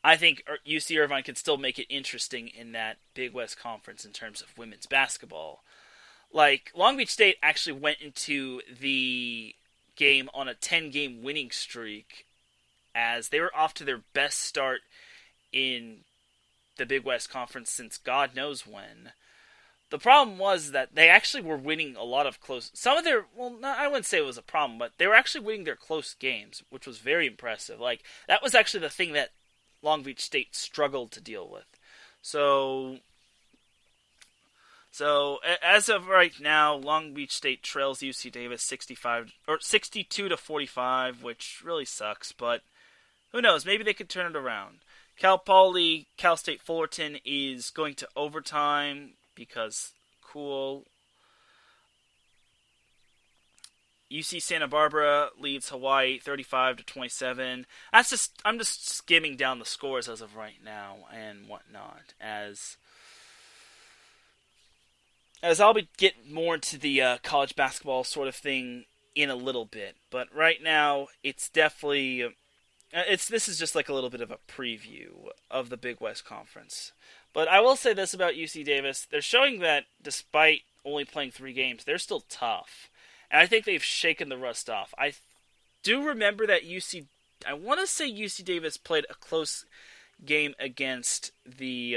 UC Irvine can still make it interesting in that Big West Conference in terms of women's basketball. Long Beach State actually went into the game on a 10-game winning streak, as they were off to their best start in the Big West Conference since God knows when. The problem was that they actually were winning a lot of I wouldn't say it was a problem, but they were actually winning their close games, which was very impressive. That was actually the thing that Long Beach State struggled to deal with. So as of right now, Long Beach State trails UC Davis 62-45, which really sucks, but who knows? Maybe they could turn it around. Cal Poly, Cal State Fullerton is going to overtime because cool. UC Santa Barbara leads Hawaii 35-27. I'm just skimming down the scores as of right now and whatnot, as I'll get more into the college basketball sort of thing in a little bit. But right now, it's definitely this is just a little bit of a preview of the Big West Conference. But I will say this about UC Davis: they're showing that despite only playing 3 games, they're still tough, and I think they've shaken the rust off. I do remember that I want to say UC Davis played a close game against the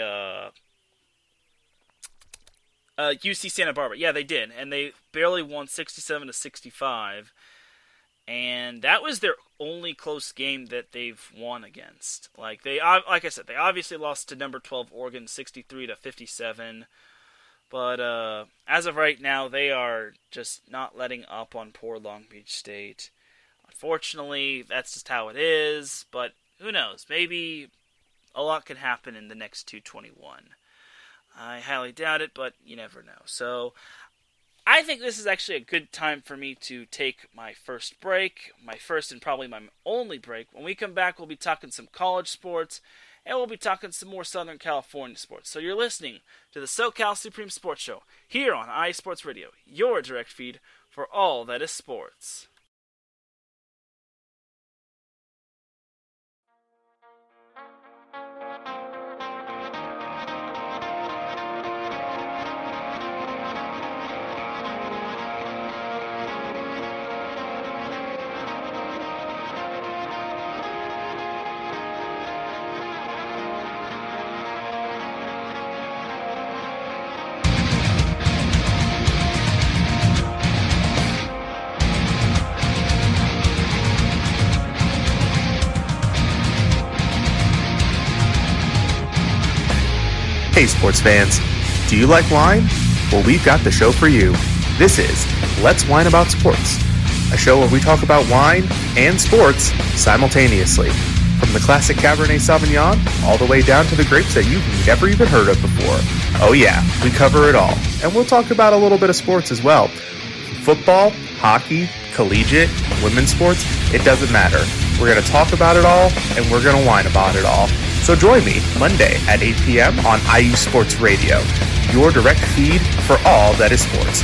UC Santa Barbara. Yeah, they did, and they barely won 67-65, and that was their only close game that they've won against. Like I said, they obviously lost to number 12 Oregon 63-57, but as of right now, they are just not letting up on poor Long Beach State. Unfortunately, that's just how it is, but who knows? Maybe a lot could happen in the next 221. I highly doubt it, but you never know. So, I think this is actually a good time for me to take my first break, my first and probably my only break. When we come back, we'll be talking some college sports, and we'll be talking some more Southern California sports. So you're listening to the SoCal Supreme Sports Show here on iSports Radio, your direct feed for all that is sports. Hey sports fans, do you like wine? Well, we've got the show for you. This is Let's Wine About Sports, a show where we talk about wine and sports simultaneously. From the classic Cabernet Sauvignon all the way down to the grapes that you've never even heard of before. Oh yeah, we cover it all. And we'll talk about a little bit of sports as well. Football, hockey, collegiate, women's sports, it doesn't matter. We're going to talk about it all, and we're going to whine about it all. So join me Monday at 8 p.m. on IU Sports Radio, your direct feed for all that is sports.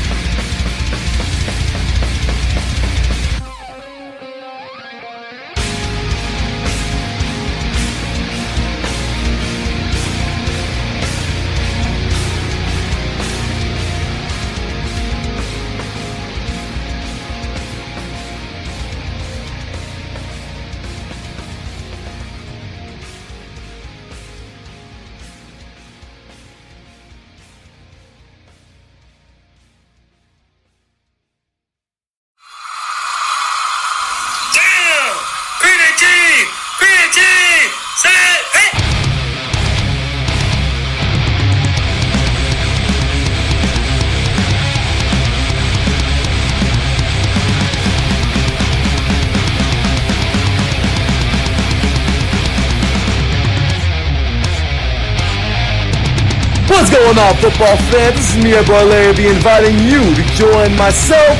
What's going on, football fans? This is me, your boy Larry B, inviting you to join myself,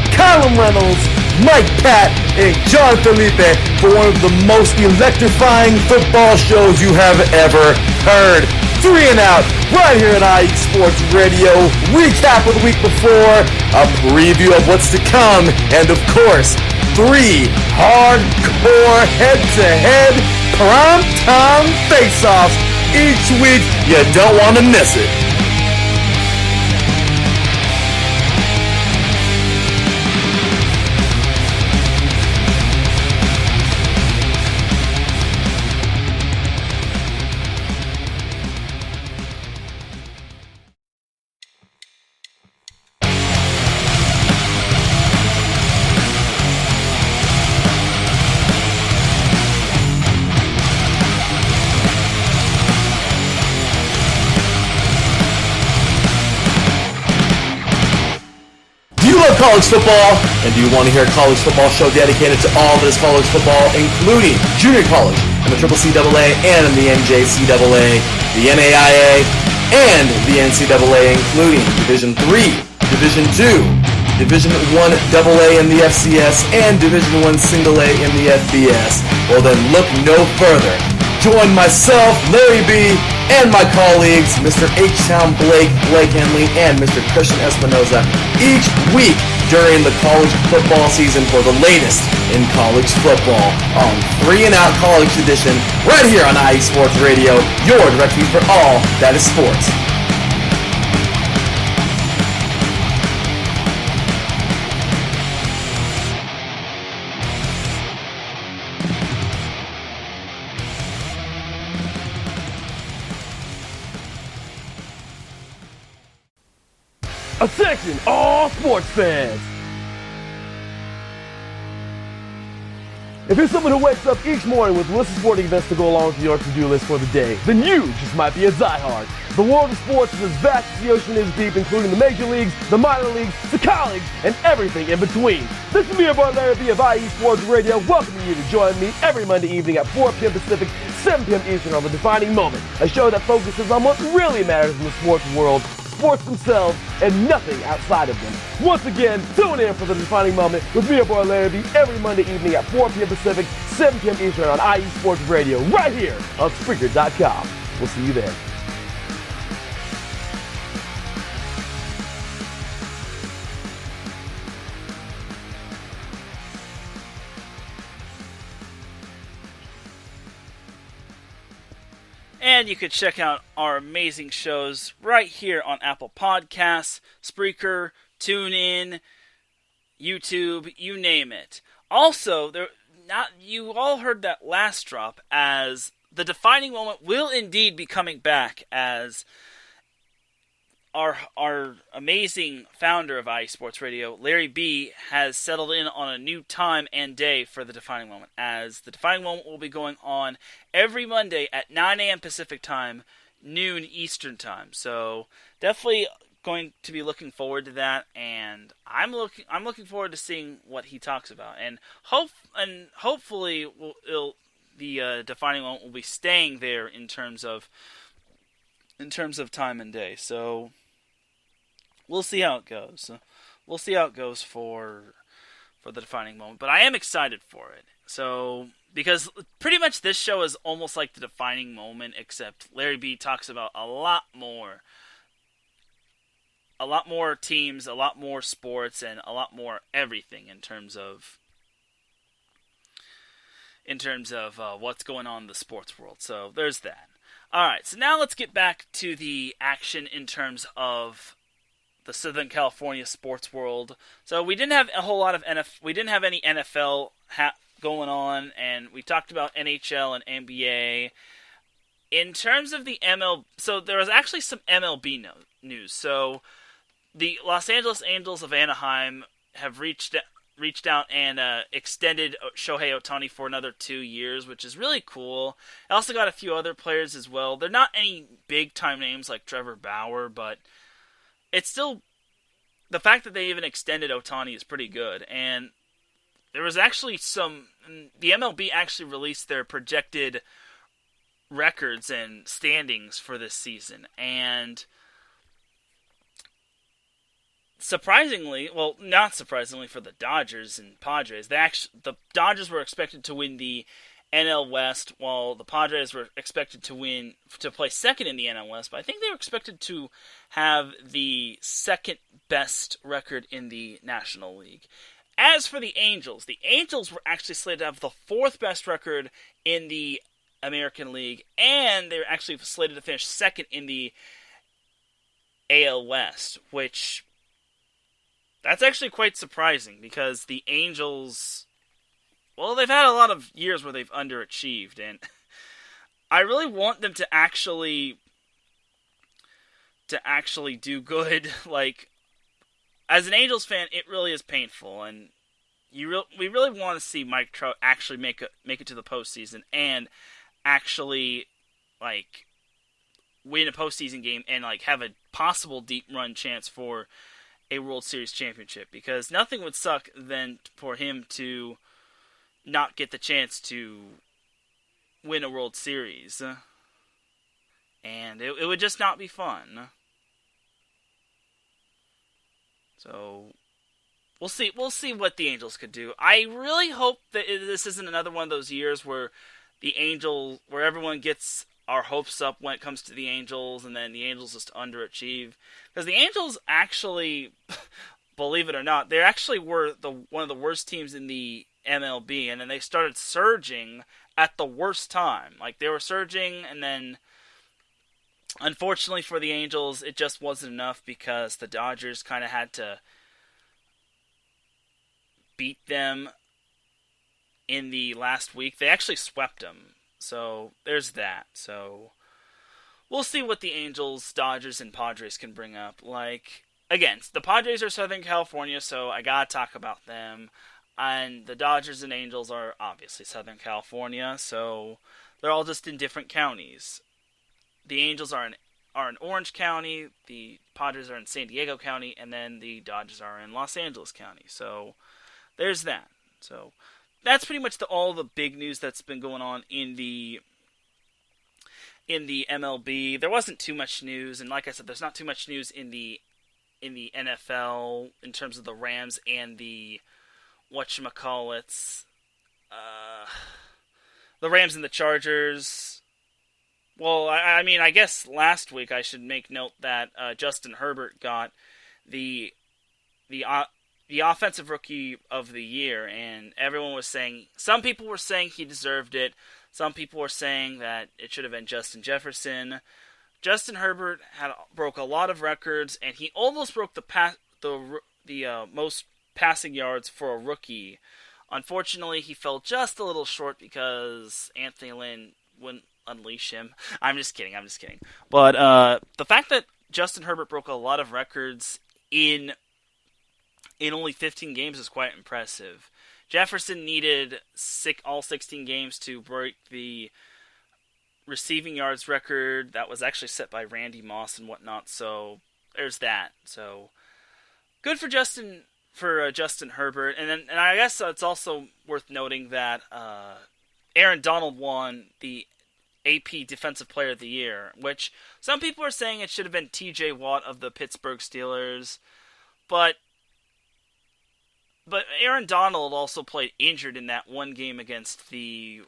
Callum Reynolds, Mike Pat, and John Felipe for one of the most electrifying football shows you have ever heard. 3 and Out, right here at IE Sports Radio. Recap of the week before, a preview of what's to come, and of course, 3 hardcore head-to-head prime-time face-offs each week. You don't want to miss it. College football, and do you want to hear a college football show dedicated to all that is college football, including junior college and the CCCAA and the NJCAA, the NAIA, and the NCAA, including Division III, Division II, Division I AA in the FCS, and Division I A in the FBS? Well then, look no further. Join myself, Larry B, and my colleagues, Mr. H-Town Blake Henley, and Mr. Christian Espinoza, each week during the college football season for the latest in college football on 3 and Out College Edition, right here on IE Sports Radio, your direct feed for all that is sports. Attention, all sports fans! If you're someone who wakes up each morning with a list of sporting events to go along with your to-do list for the day, then you just might be a diehard. The world of sports is as vast as the ocean is deep, including the major leagues, the minor leagues, the college, and everything in between. This is me, your boy Larry B of IE Sports Radio, welcoming you to join me every Monday evening at 4 p.m. Pacific, 7 p.m. Eastern on The Defining Moment, a show that focuses on what really matters in the sports world, sports themselves and nothing outside of them. Once again, tune in for The Defining Moment with me, your boy Larry B, every Monday evening at 4 p.m. Pacific, 7 p.m. Eastern on IE Sports Radio, right here on Spreaker.com. We'll see you there. And you can check out our amazing shows right here on Apple Podcasts, Spreaker, TuneIn, YouTube, you name it. Also, you all heard that last drop, as the Defining Moment will indeed be coming back, as our amazing founder of IE Sports Radio, Larry B, has settled in on a new time and day for the Defining Moment, as the Defining Moment will be going on every Monday at 9 a.m. Pacific Time, noon Eastern Time. So definitely going to be looking forward to that, and I'm looking forward to seeing what he talks about, and hopefully the Defining Moment will be staying there in terms of time and day. So we'll see how it goes. We'll see how it goes for the Defining Moment, but I am excited for it. So, because pretty much this show is almost like the Defining Moment, except Larry B talks about a lot more teams, a lot more sports, and a lot more everything in terms of what's going on in the sports world. So there's that. Alright, so now let's get back to the action in terms of the Southern California sports world. So we didn't have a whole lot of we didn't have any NFL going on, and we talked about NHL and NBA. In terms of the so there was actually some MLB news. So the Los Angeles Angels of Anaheim have reached out and extended Shohei Ohtani for another 2 years, which is really cool. I also got a few other players as well. They're not any big-time names like Trevor Bauer, but it's still... the fact that they even extended Ohtani is pretty good. And there was actually the MLB actually released their projected records and standings for this season. And surprisingly, well, not surprisingly for the Dodgers and Padres, the Dodgers were expected to win the NL West, while the Padres were expected to play second in the NL West, but I think they were expected to have the second best record in the National League. As for the Angels were actually slated to have the fourth best record in the American League, and they were actually slated to finish second in the AL West, which... that's actually quite surprising, because the Angels, well, they've had a lot of years where they've underachieved, and I really want them to actually do good. Like, as an Angels fan, it really is painful, and we really want to see Mike Trout actually make it to the postseason and actually, like, win a postseason game and, like, have a possible deep run chance for a World Series championship, because nothing would suck than for him to not get the chance to win a World Series, and it would just not be fun. So we'll see what the Angels could do. I really hope that this isn't another one of those years where everyone gets our hopes up when it comes to the Angels, and then the Angels just underachieve. Because the Angels actually, believe it or not, they actually were one of the worst teams in the MLB, and then they started surging at the worst time. Like, they were surging, and then, unfortunately for the Angels, it just wasn't enough, because the Dodgers kind of had to beat them in the last week. They actually swept them. So, there's that. So, we'll see what the Angels, Dodgers, and Padres can bring up. Like, again, the Padres are Southern California, so I gotta talk about them. And the Dodgers and Angels are obviously Southern California, so they're all just in different counties. The Angels are in Orange County, the Padres are in San Diego County, and then the Dodgers are in Los Angeles County. So, there's that. So, that's pretty much all the big news that's been going on in the in the MLB, there wasn't too much news, and like I said, there's not too much news in the NFL in terms of the Rams and the whatchamacallits, the Rams and the Chargers. Well, I mean, I guess last week I should make note that Justin Herbert got the offensive rookie of the year, and everyone was saying, some people were saying he deserved it. Some people were saying that it should have been Justin Jefferson. Justin Herbert broke a lot of records, and he almost broke the most passing yards for a rookie. Unfortunately, he fell just a little short because Anthony Lynn wouldn't unleash him. I'm just kidding. But the fact that Justin Herbert broke a lot of records in only 15 games is quite impressive. Jefferson needed all 16 games to break the receiving yards record that was actually set by Randy Moss and whatnot. So there's that. So good for Justin Herbert, and I guess it's also worth noting that Aaron Donald won the AP Defensive Player of the Year, which some people are saying it should have been T.J. Watt of the Pittsburgh Steelers, but Aaron Donald also played injured in that one game against the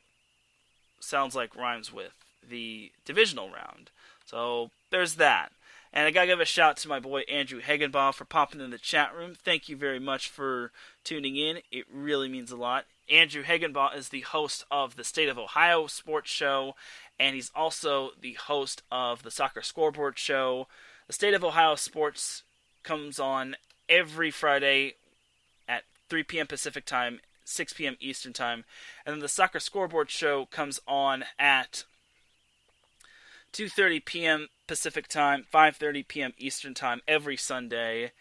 divisional round. So there's that. And I gotta give a shout to my boy Andrew Hagenbaugh for popping in the chat room. Thank you very much for tuning in. It really means a lot. Andrew Hagenbaugh is the host of the State of Ohio Sports Show, and he's also the host of the Soccer Scoreboard Show. The State of Ohio Sports comes on every Friday at 3 p.m. Pacific Time, 6 p.m. Eastern Time. And then the Soccer Scoreboard Show comes on at 2:30 p.m. Pacific Time, 5:30 p.m. Eastern Time every Sunday.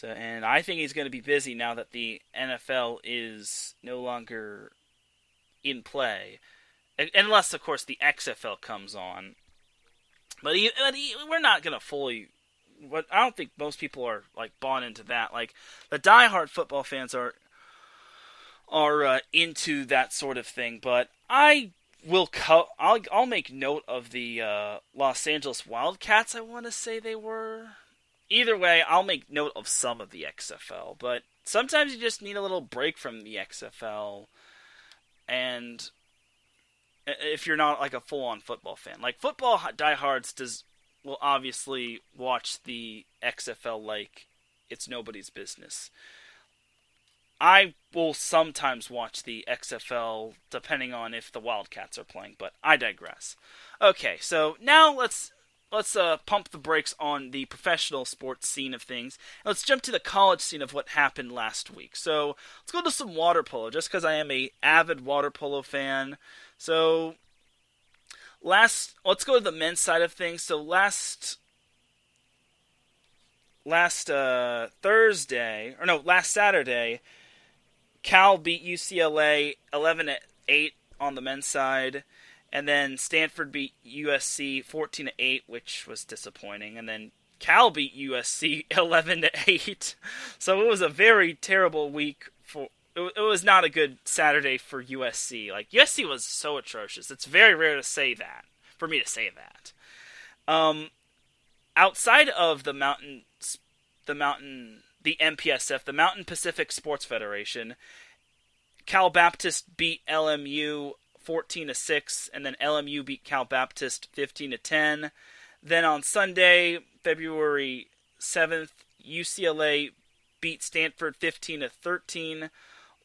And I think he's going to be busy now that the NFL is no longer in play. Unless, of course, the XFL comes on. But we're not going to fully... I don't think most people are bought into that. The diehard football fans are into that sort of thing. But I'll make note of the Los Angeles Wildcats, I want to say they were. Either way, I'll make note of some of the XFL. But sometimes you just need a little break from the XFL. And if you're not a full-on football fan. Football diehards will obviously watch the XFL like it's nobody's business. I will sometimes watch the XFL depending on if the Wildcats are playing, but I digress. Okay, so now let's pump the brakes on the professional sports scene of things. And let's jump to the college scene of what happened last week. So let's go to some water polo, just because I am an avid water polo fan. So let's go to the men's side of things. So last Saturday, Cal beat UCLA 11-8 on the men's side, and then Stanford beat USC 14-8, which was disappointing, and then Cal beat USC 11-8. So it was a very terrible week it was not a good Saturday for USC. USC was so atrocious. It's very rare to say that, for me to say that. Outside of the MPSF, the Mountain Pacific Sports Federation, Cal Baptist beat LMU 14-6, and then LMU beat Cal Baptist 15-10. Then on Sunday, February 7th, UCLA beat Stanford 15-13,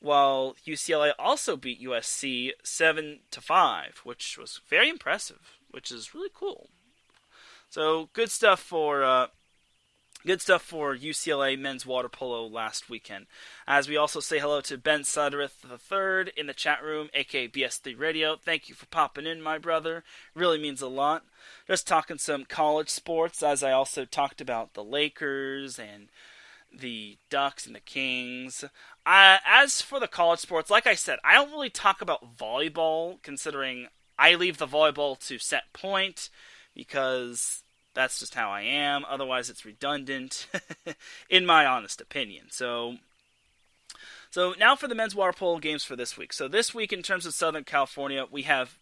while UCLA also beat USC 7-5, which was very impressive, which is really cool. So good stuff for UCLA men's water polo last weekend. As we also say hello to Ben Suddereth III in the chat room, aka BS3 Radio. Thank you for popping in, my brother. Really means a lot. Just talking some college sports, as I also talked about the Lakers and the Ducks and the Kings. As for the college sports, like I said, I don't really talk about volleyball, considering I leave the volleyball to set point, because that's just how I am. Otherwise, it's redundant, in my honest opinion. So now for the men's water polo games for this week. So this week, in terms of Southern California, we have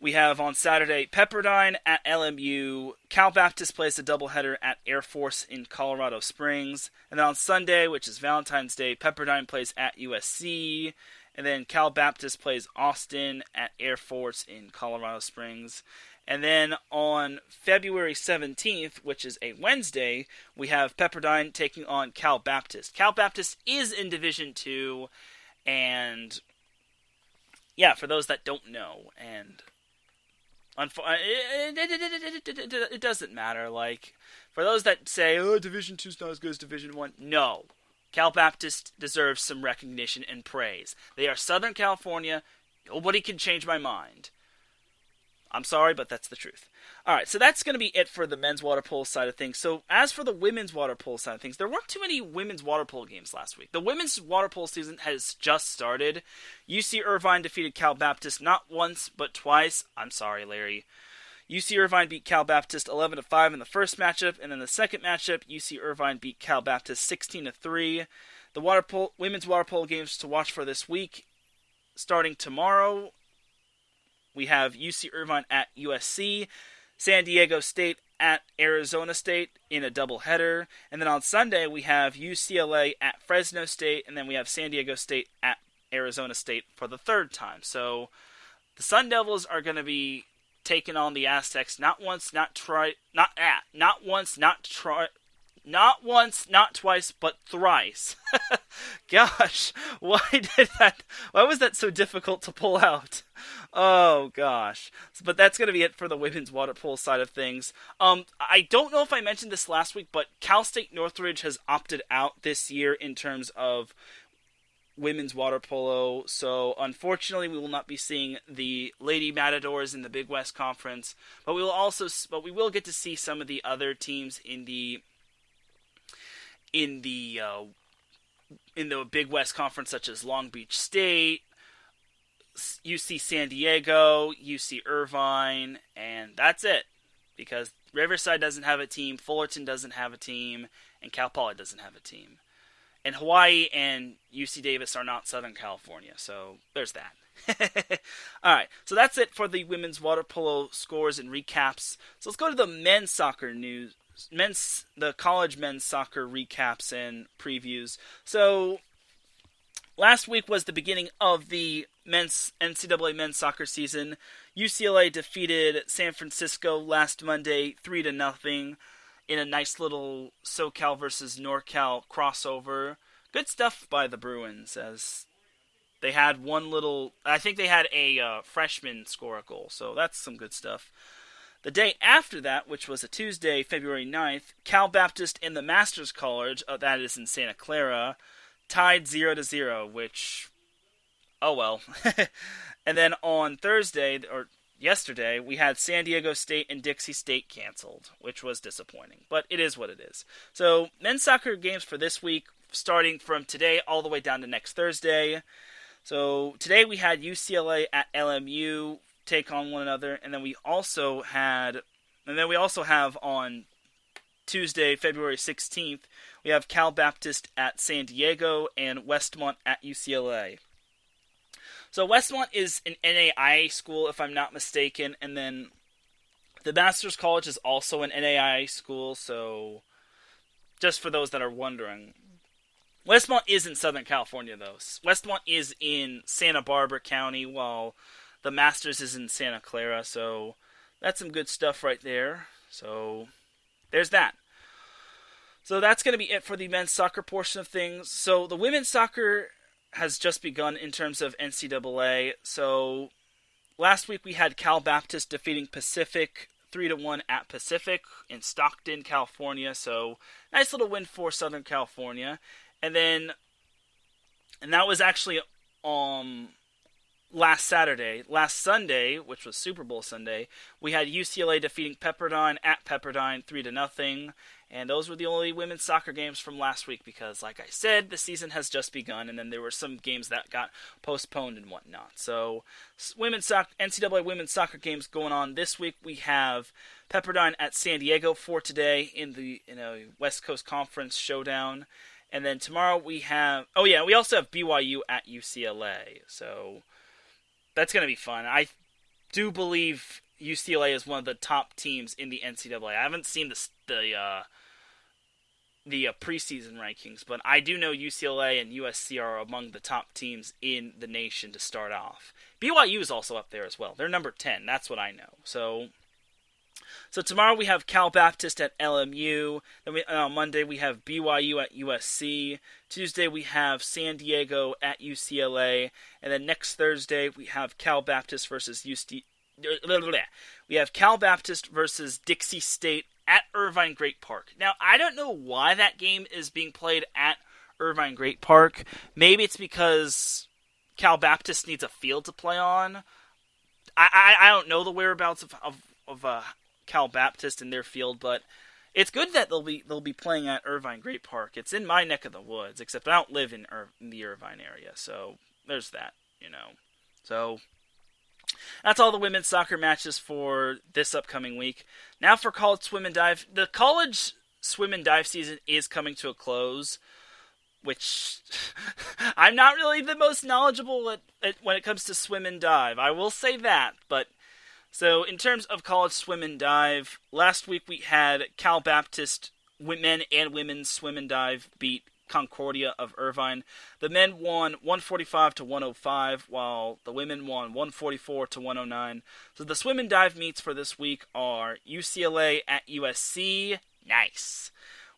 We have on Saturday Pepperdine at LMU. Cal Baptist plays a doubleheader at Air Force in Colorado Springs. And then on Sunday, which is Valentine's Day, Pepperdine plays at USC. And then Cal Baptist plays Austin at Air Force in Colorado Springs. And then on February 17th, which is a Wednesday, we have Pepperdine taking on Cal Baptist. Cal Baptist is in Division II, and yeah, for those that don't know, and it doesn't matter. Like, for those that say, oh, Division II is not as good as Division I, no. Cal Baptist deserves some recognition and praise. They are Southern California. Nobody can change my mind. I'm sorry, but that's the truth. All right, so that's going to be it for the men's water polo side of things. So as for the women's water polo side of things, there weren't too many women's water polo games last week. The women's water polo season has just started. UC Irvine defeated Cal Baptist not once, but twice. I'm sorry, Larry. UC Irvine beat Cal Baptist 11-5 in the first matchup, and in the second matchup, UC Irvine beat Cal Baptist 16-3. The women's water polo games to watch for this week, starting tomorrow, we have UC Irvine at USC, San Diego State at Arizona State in a doubleheader, and then on Sunday we have UCLA at Fresno State, and then we have San Diego State at Arizona State for the third time. So the Sun Devils are going to be taking on the Aztecs not once, not twice, but thrice. Gosh, why was that so difficult to pull out? Oh, gosh. But that's going to be it for the women's water polo side of things. I don't know if I mentioned this last week, but Cal State Northridge has opted out this year in terms of women's water polo. So, unfortunately, we will not be seeing the Lady Matadors in the Big West Conference, but we will get to see some of the other teams in the Big West Conference, such as Long Beach State, UC San Diego, UC Irvine, and that's it. Because Riverside doesn't have a team, Fullerton doesn't have a team, and Cal Poly doesn't have a team. And Hawaii and UC Davis are not Southern California, so there's that. Alright, so that's it for the women's water polo scores and recaps. So let's go to the men's soccer news. The college men's soccer recaps and previews. So last week was the beginning of the NCAA men's soccer season. UCLA defeated San Francisco last Monday 3-0 in a nice little SoCal versus NorCal crossover. Good stuff by the Bruins, as they had I think they had a freshman score a goal, so that's some good stuff. The day after that, which was a Tuesday, February 9th, Cal Baptist and the Masters College, that is in Santa Clara, tied 0-0, which, oh well. And then on Thursday, or yesterday, we had San Diego State and Dixie State canceled, which was disappointing, but it is what it is. So, men's soccer games for this week, starting from today all the way down to next Thursday. So, today we had UCLA at LMU take on one another, and then we also have on Tuesday, February 16th, we have Cal Baptist at San Diego and Westmont at UCLA. So Westmont is an NAIA school, if I'm not mistaken, and then the Masters College is also an NAIA school, so just for those that are wondering. Westmont is in Southern California, though. Westmont is in Santa Barbara County, while the Masters is in Santa Clara, so that's some good stuff right there. So there's that. So that's going to be it for the men's soccer portion of things. So the women's soccer has just begun in terms of NCAA. So last week we had Cal Baptist defeating Pacific 3-1 at Pacific in Stockton, California. So nice little win for Southern California. And that was actually last Sunday, which was Super Bowl Sunday, we had UCLA defeating Pepperdine at Pepperdine 3-0, and those were the only women's soccer games from last week because, like I said, the season has just begun, and then there were some games that got postponed and whatnot. So, NCAA women's soccer games going on this week. We have Pepperdine at San Diego for today in the West Coast Conference showdown, and then tomorrow we also have BYU at UCLA. So that's going to be fun. do believe UCLA is one of the top teams in the NCAA. I haven't seen the preseason rankings, but I do know UCLA and USC are among the top teams in the nation to start off. BYU is also up there as well. They're number 10. That's what I know. So tomorrow we have Cal Baptist at LMU. Then on Monday we have BYU at USC. Tuesday we have San Diego at UCLA. And then next Thursday we have Cal Baptist versus We have Cal Baptist versus Dixie State at Irvine Great Park. Now, I don't know why that game is being played at Irvine Great Park. Maybe it's because Cal Baptist needs a field to play on. I don't know the whereabouts of Cal Baptist in their field, but it's good that they'll be playing at Irvine Great Park. It's in my neck of the woods, except I don't live in the Irvine area, so there's that, So that's all the women's soccer matches for this upcoming week. Now for college swim and dive. The college swim and dive season is coming to a close, which I'm not really the most knowledgeable at when it comes to swim and dive. I will say that. But so in terms of college swim and dive, last week we had Cal Baptist men and women's swim and dive beat Concordia of Irvine. The men won 145 to 105, while the women won 144 to 109. So the swim and dive meets for this week are UCLA at USC. Nice.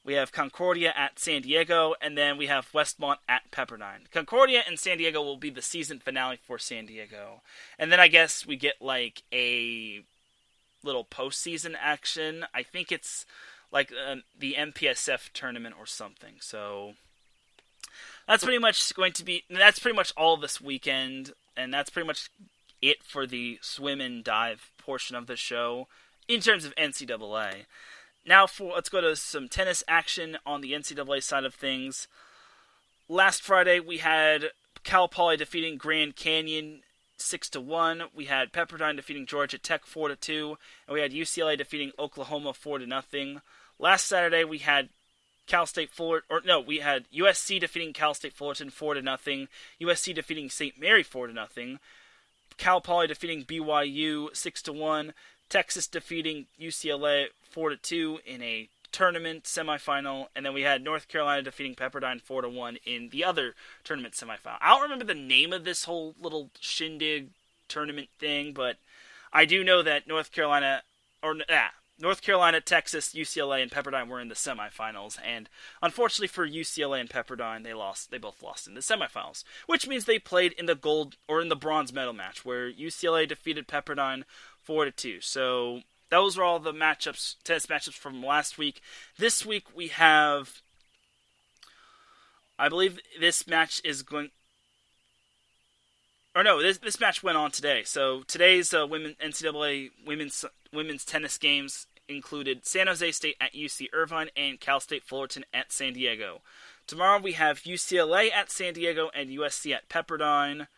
We have Concordia at San Diego, and then we have Westmont at Pepperdine. Concordia and San Diego will be the season finale for San Diego. And then I guess we get like a little postseason action. I think it's like the MPSF tournament or something. So that's pretty much all this weekend, and that's pretty much it for the swim and dive portion of the show in terms of NCAA. Now let's go to some tennis action on the NCAA side of things. Last Friday we had Cal Poly defeating Grand Canyon 6-1. We had Pepperdine defeating Georgia Tech 4-2, and we had UCLA defeating Oklahoma 4-0. Last Saturday we had we had USC defeating Cal State Fullerton 4-0, USC defeating St. Mary 4-0, Cal Poly defeating BYU 6-1, Texas defeating UCLA 4-2 in a tournament semifinal, and then we had North Carolina defeating Pepperdine 4-1 in the other tournament semifinal. I don't remember the name of this whole little shindig tournament thing, but I do know that North Carolina, Texas, UCLA, and Pepperdine were in the semifinals, and unfortunately for UCLA and Pepperdine, they both lost in the semifinals, which means they played in the bronze medal match, where UCLA defeated Pepperdine 4-2. So those are all the tennis matchups from last week. This week we have, I believe this match is going, or no, this match went on today. So today's NCAA women's tennis games included San Jose State at UC Irvine and Cal State Fullerton at San Diego. Tomorrow we have UCLA at San Diego and USC at Pepperdine.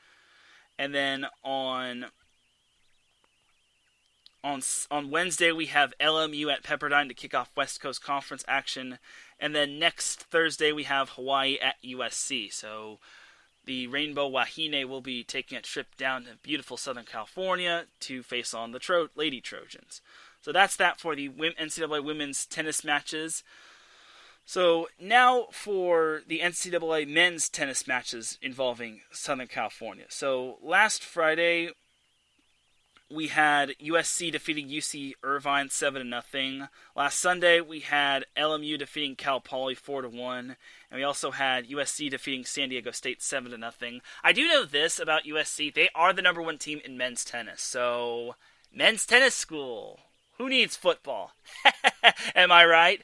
And then on Wednesday, we have LMU at Pepperdine to kick off West Coast Conference action. And then next Thursday, we have Hawaii at USC. So the Rainbow Wahine will be taking a trip down to beautiful Southern California to face on the Lady Trojans. So that's that for the NCAA women's tennis matches. So now for the NCAA men's tennis matches involving Southern California. So last Friday, we had USC defeating UC Irvine 7-0. Last Sunday, we had LMU defeating Cal Poly 4-1. And we also had USC defeating San Diego State 7-0. I do know this about USC. They are the number one team in men's tennis. So, men's tennis school. Who needs football? Am I right?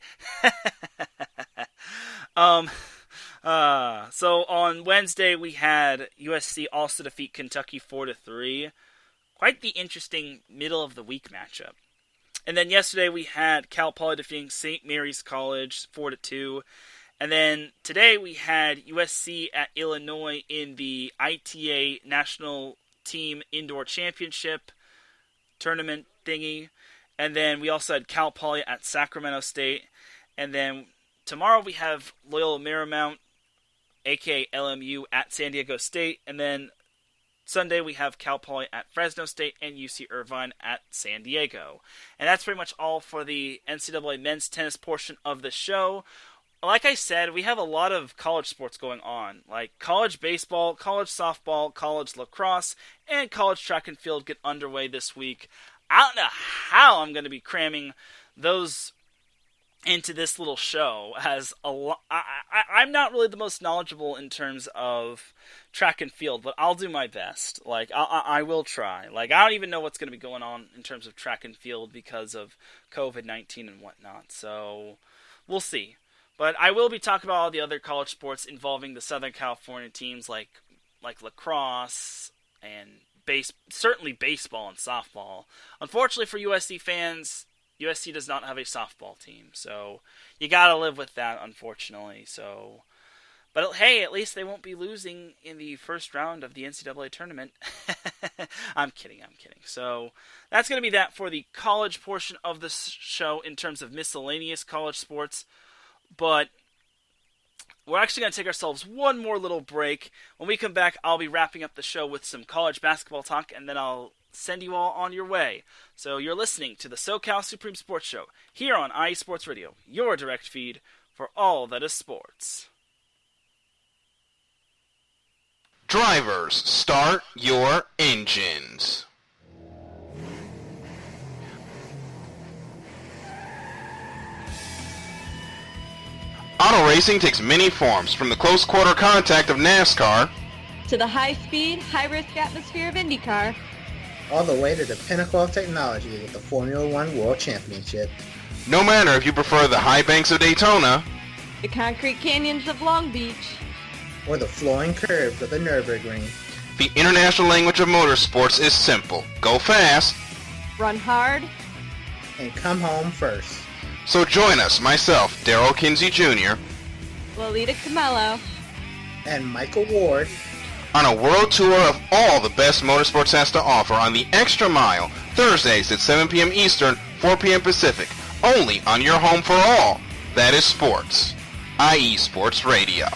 So on Wednesday, we had USC also defeat Kentucky 4-3. Quite the interesting middle-of-the-week matchup. And then yesterday we had Cal Poly defeating St. Mary's College 4-2. And then today we had USC at Illinois in the ITA National Team Indoor Championship tournament thingy. And then we also had Cal Poly at Sacramento State. And then tomorrow we have Loyola Marymount, a.k.a. LMU, at San Diego State. And then Sunday, we have Cal Poly at Fresno State and UC Irvine at San Diego. And that's pretty much all for the NCAA men's tennis portion of the show. Like I said, we have a lot of college sports going on, like college baseball, college softball, college lacrosse, and college track and field get underway this week. I don't know how I'm going to be cramming those into this little show, as I'm not really the most knowledgeable in terms of track and field, but I'll do my best. Like, I will try. Like, I don't even know what's going to be going on in terms of track and field because of COVID-19 and whatnot, so we'll see. But I will be talking about all the other college sports involving the Southern California teams, like lacrosse and certainly baseball and softball. Unfortunately for USC fans, USC does not have a softball team, so you gotta live with that, unfortunately. So, but hey, at least they won't be losing in the first round of the NCAA tournament. I'm kidding. So that's gonna be that for the college portion of the show in terms of miscellaneous college sports. But we're actually going to take ourselves one more little break. When we come back, I'll be wrapping up the show with some college basketball talk, and then I'll send you all on your way. So you're listening to the SoCal Supreme Sports Show here on IE Sports Radio, your direct feed for all that is sports. Drivers, start your engines. Auto racing takes many forms, from the close quarter contact of NASCAR to the high-speed, high-risk atmosphere of IndyCar, all the way to the pinnacle of technology with the Formula One World Championship. No matter if you prefer the high banks of Daytona, the concrete canyons of Long Beach, or the flowing curves of the Nürburgring, the international language of motorsports is simple. Go fast, run hard, and come home first. So join us, myself, Darrell Kinsey Jr., Lolita Camello, and Michael Ward, on a world tour of all the best motorsports has to offer on the Extra Mile, Thursdays at 7 p.m. Eastern, 4 p.m. Pacific, only on your home for all. That is sports. IE Sports Radio.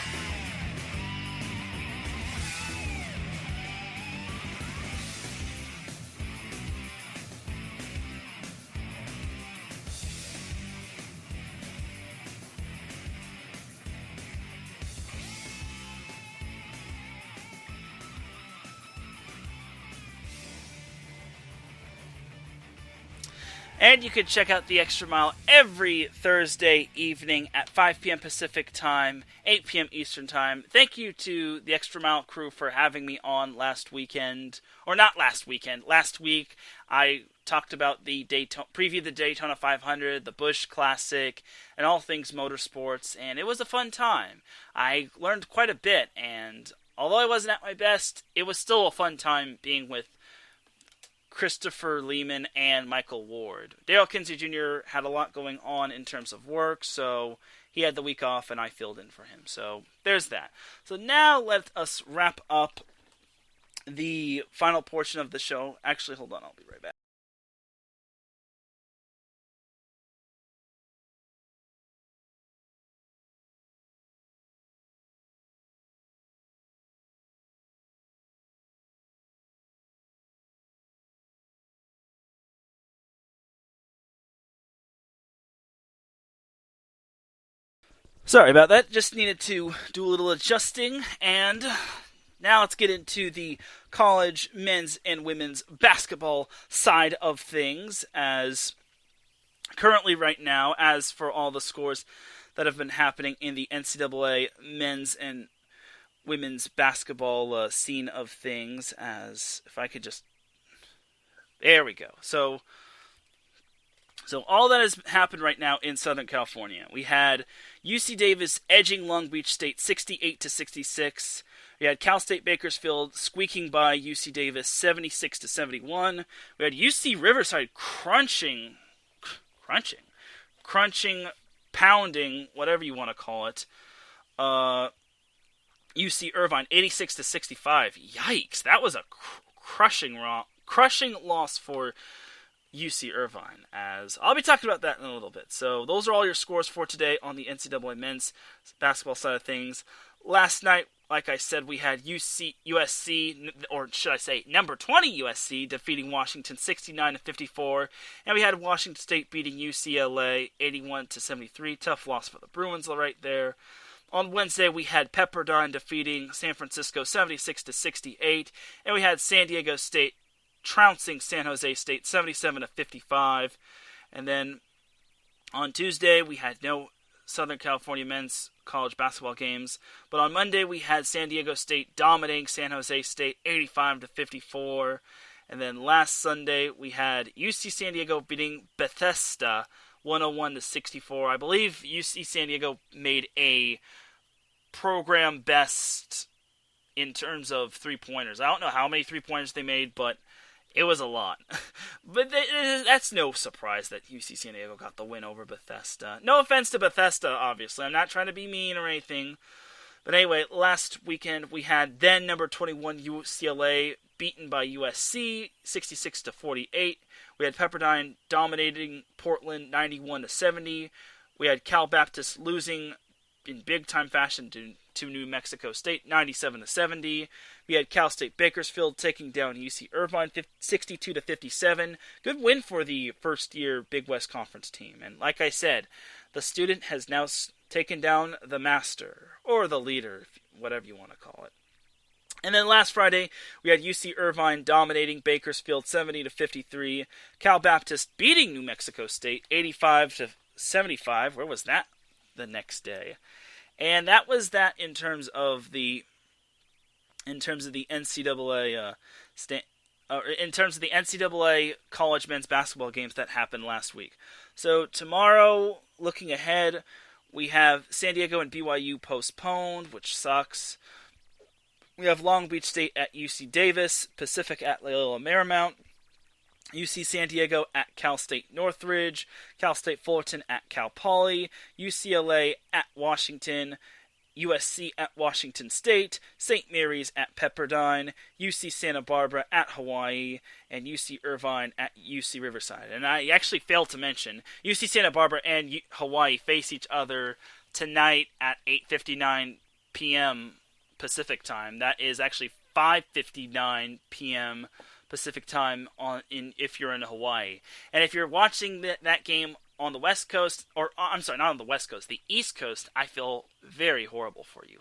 And you can check out The Extra Mile every Thursday evening at 5 p.m. Pacific Time, 8 p.m. Eastern Time. Thank you to The Extra Mile crew for having me on last weekend. Or not last weekend. Last week, I talked about previewed the Daytona 500, the Busch Classic, and all things motorsports, and it was a fun time. I learned quite a bit, and although I wasn't at my best, it was still a fun time being with Christopher Lehman and Michael Ward. Darrell Kinsey Jr. had a lot going on in terms of work, so he had the week off and I filled in for him. So there's that. So now let us wrap up the final portion of the show. Actually, hold on, I'll be right back. Sorry about that, just needed to do a little adjusting, and now let's get into the college men's and women's basketball side of things, as currently right now, as for all the scores that have been happening in the NCAA men's and women's basketball scene of things, as if I could just, there we go. So all that has happened right now in Southern California. We had UC Davis edging Long Beach State 68-66. We had Cal State Bakersfield squeaking by UC Davis 76-71. We had UC Riverside crunching, pounding, whatever you want to call it. UC Irvine 86-65. Yikes! That was a crushing loss for UC Irvine, as I'll be talking about that in a little bit. So those are all your scores for today on the NCAA men's basketball side of things. Last night, like I said, we had USC, or should I say, number 20 USC defeating Washington 69-54, and we had Washington State beating UCLA 81-73. Tough loss for the Bruins right there. On Wednesday, we had Pepperdine defeating San Francisco 76-68, and we had San Diego State trouncing San Jose State 77-55. And then on Tuesday, we had no Southern California men's college basketball games, but on Monday we had San Diego State dominating San Jose State 85-54, and then last Sunday we had UC San Diego beating Bethesda 101-64. I believe UC San Diego made a program best in terms of three-pointers. I don't know how many three-pointers they made, but it was a lot. But that's no surprise that UC San Diego got the win over Bethesda. No offense to Bethesda, obviously. I'm not trying to be mean or anything. But anyway, last weekend we had then number 21 UCLA beaten by USC 66-48. We had Pepperdine dominating Portland 91-70. We had Cal Baptist losing in big-time fashion to New Mexico State 97-70. We had Cal State Bakersfield taking down UC Irvine 62-57. Good win for the first-year Big West Conference team. And like I said, the student has now taken down the master, or the leader, whatever you want to call it. And then last Friday, we had UC Irvine dominating Bakersfield 70-53. Cal Baptist beating New Mexico State 85-75. Where was that? The next day. And that was that in terms of the NCAA in terms of the NCAA college men's basketball games that happened last week. So tomorrow, looking ahead, we have San Diego and BYU postponed, which sucks. We have Long Beach State at UC Davis, Pacific at Loyola Marymount, UC San Diego at Cal State Northridge, Cal State Fullerton at Cal Poly, UCLA at Washington, USC at Washington State, St. Mary's at Pepperdine, UC Santa Barbara at Hawaii, and UC Irvine at UC Riverside. And I actually failed to mention, UC Santa Barbara and Hawaii face each other tonight at 8:59 p.m. Pacific time. That is actually 5:59 p.m. Pacific time if you're in Hawaii. And if you're watching that game on the West Coast, or I'm sorry, not on the West Coast, the East Coast, I feel very horrible for you.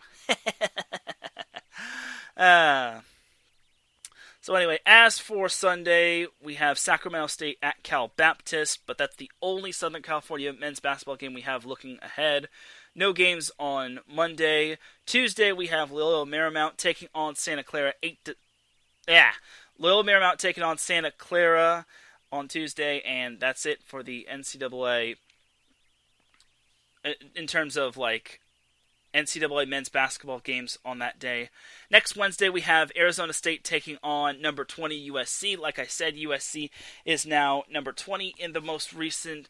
So anyway, as for Sunday, we have Sacramento State at Cal Baptist, but that's the only Southern California men's basketball game we have looking ahead. No games on Monday. Tuesday, we have Loyola Marymount taking on Santa Clara Loyola Marymount taking on Santa Clara on Tuesday, and that's it for the NCAA in terms of like NCAA men's basketball games on that day. Next Wednesday, we have Arizona State taking on number 20 USC. Like I said, USC is now number 20 in the most recent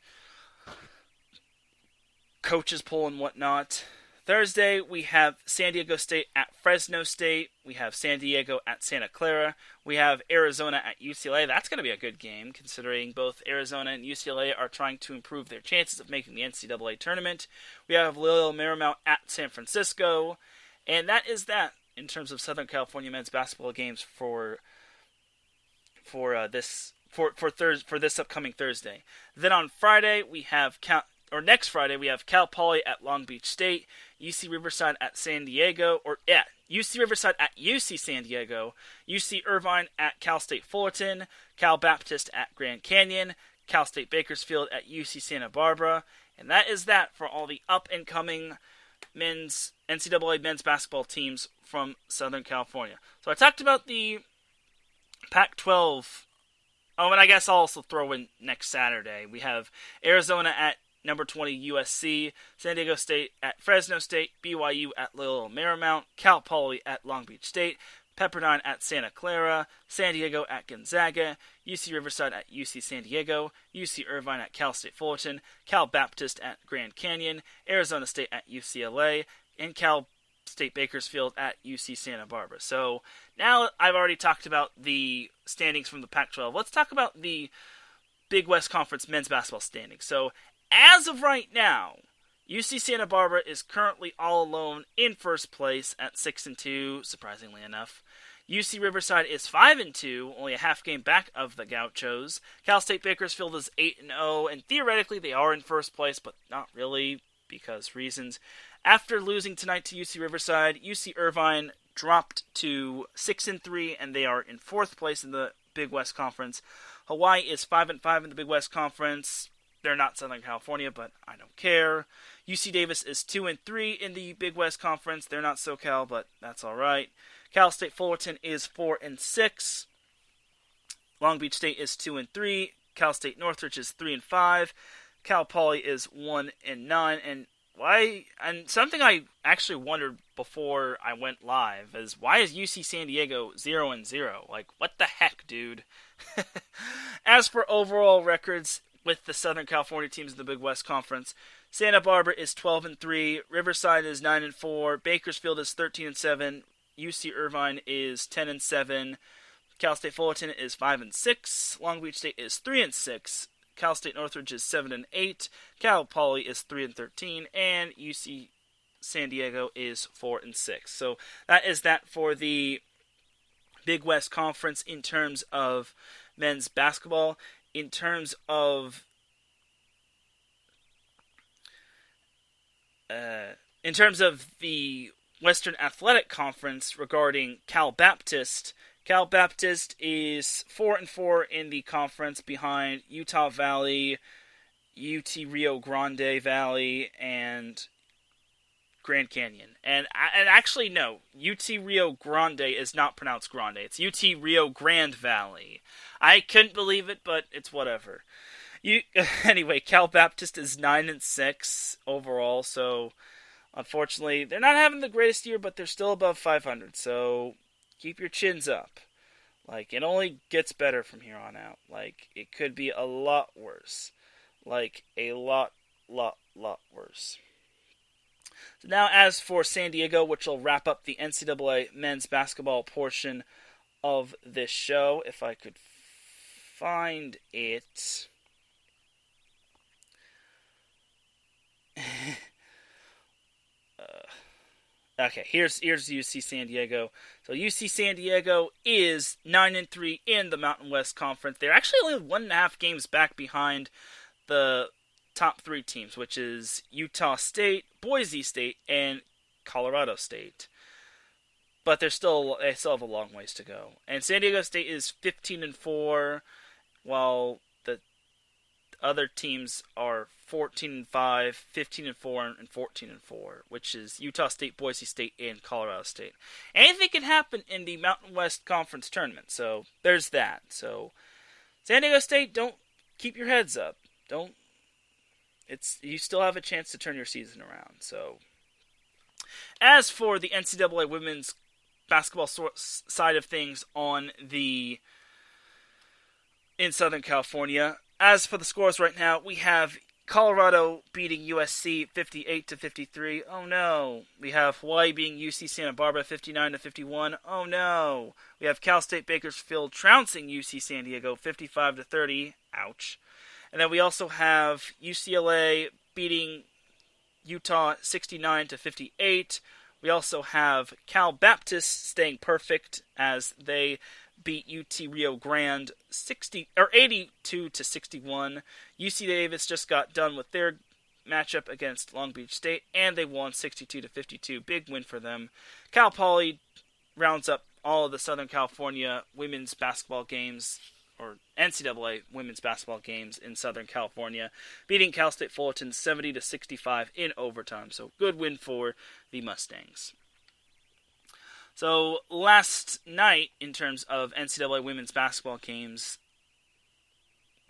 coaches poll and whatnot. Thursday, we have San Diego State at Fresno State. We have San Diego at Santa Clara. We have Arizona at UCLA. That's going to be a good game, considering both Arizona and UCLA are trying to improve their chances of making the NCAA tournament. We have Loyola Marymount at San Francisco. And that is that in terms of Southern California men's basketball games for this upcoming Thursday. Then on Friday, we have next Friday, we have Cal Poly at Long Beach State, UC Riverside at San Diego, UC Riverside at UC San Diego, UC Irvine at Cal State Fullerton, Cal Baptist at Grand Canyon, Cal State Bakersfield at UC Santa Barbara, and that is that for all the up-and-coming NCAA men's basketball teams from Southern California. So I talked about the Pac-12. Oh, and I guess I'll also throw in next Saturday. We have Arizona at number 20 USC, San Diego State at Fresno State, BYU at Loyola Marymount, Cal Poly at Long Beach State, Pepperdine at Santa Clara, San Diego at Gonzaga, UC Riverside at UC San Diego, UC Irvine at Cal State Fullerton, Cal Baptist at Grand Canyon, Arizona State at UCLA, and Cal State Bakersfield at UC Santa Barbara. So now I've already talked about the standings from the Pac-12. Let's talk about the Big West Conference men's basketball standings. So as of right now, UC Santa Barbara is currently all alone in first place at 6-2, surprisingly enough. UC Riverside is 5-2, only a half game back of the Gauchos. Cal State Bakersfield is 8-0, and theoretically they are in first place, but not really because reasons. After losing tonight to UC Riverside, UC Irvine dropped to 6-3, and they are in fourth place in the Big West Conference. Hawaii is 5-5 in the Big West Conference. They're not Southern California, but I don't care. UC Davis is 2-3 in the Big West Conference. They're not SoCal, but that's all right. Cal State Fullerton is 4-6. Long Beach State is 2-3. Cal State Northridge is 3-5. Cal Poly is 1-9. And something I actually wondered before I went live is, why is UC San Diego 0-0? Like, what the heck, dude? As for overall records with the Southern California teams in the Big West Conference, Santa Barbara is 12-3, Riverside is 9-4, Bakersfield is 13-7, UC Irvine is 10-7, Cal State Fullerton is 5-6, Long Beach State is 3-6, Cal State Northridge is 7-8, Cal Poly is 3-13, and UC San Diego is 4-6. So that is that for the Big West Conference in terms of men's basketball. In terms of the Western Athletic Conference regarding Cal Baptist is 4-4 in the conference behind Utah Valley, UT Rio Grande Valley, and Grand Canyon. And actually, no, UT Rio Grande is not pronounced Grande. It's UT Rio Grande Valley. I couldn't believe it, but it's whatever. Anyway, Cal Baptist is 9-6 overall, so unfortunately, they're not having the greatest year, but they're still above 500, so keep your chins up. Like, it only gets better from here on out. Like, it could be a lot worse. Like, a lot worse. So now, as for San Diego, which will wrap up the NCAA men's basketball portion of this show, if I could find it. Okay, here's UC San Diego. So UC San Diego is 9-3 in the Mountain West Conference. They're actually only 1.5 games back behind the top 3 teams, which is Utah State, Boise State, and Colorado State. But they still have a long ways to go. And San Diego State is 15-4, while the other teams are 14-5, 15-4, and 14-4, which is Utah State, Boise State, and Colorado State. Anything can happen in the Mountain West Conference tournament, so there's that. So San Diego State, don't keep your heads up. You still have a chance to turn your season around. So as for the NCAA women's basketball side of things in Southern California, as for the scores right now, we have Colorado beating USC 58-53. Oh no. We have Hawaii beating UC Santa Barbara 59-51. Oh no. We have Cal State Bakersfield trouncing UC San Diego 55-30. Ouch. And then we also have UCLA beating Utah 69-58. We also have Cal Baptist staying perfect as they beat UT Rio Grande 82-61. UC Davis just got done with their matchup against Long Beach State, and they won 62-52. Big win for them. Cal Poly rounds up all of the Southern California women's basketball games, or NCAA women's basketball games in Southern California, beating Cal State Fullerton 70-65 in overtime. So good win for the Mustangs. So last night, in terms of NCAA women's basketball games,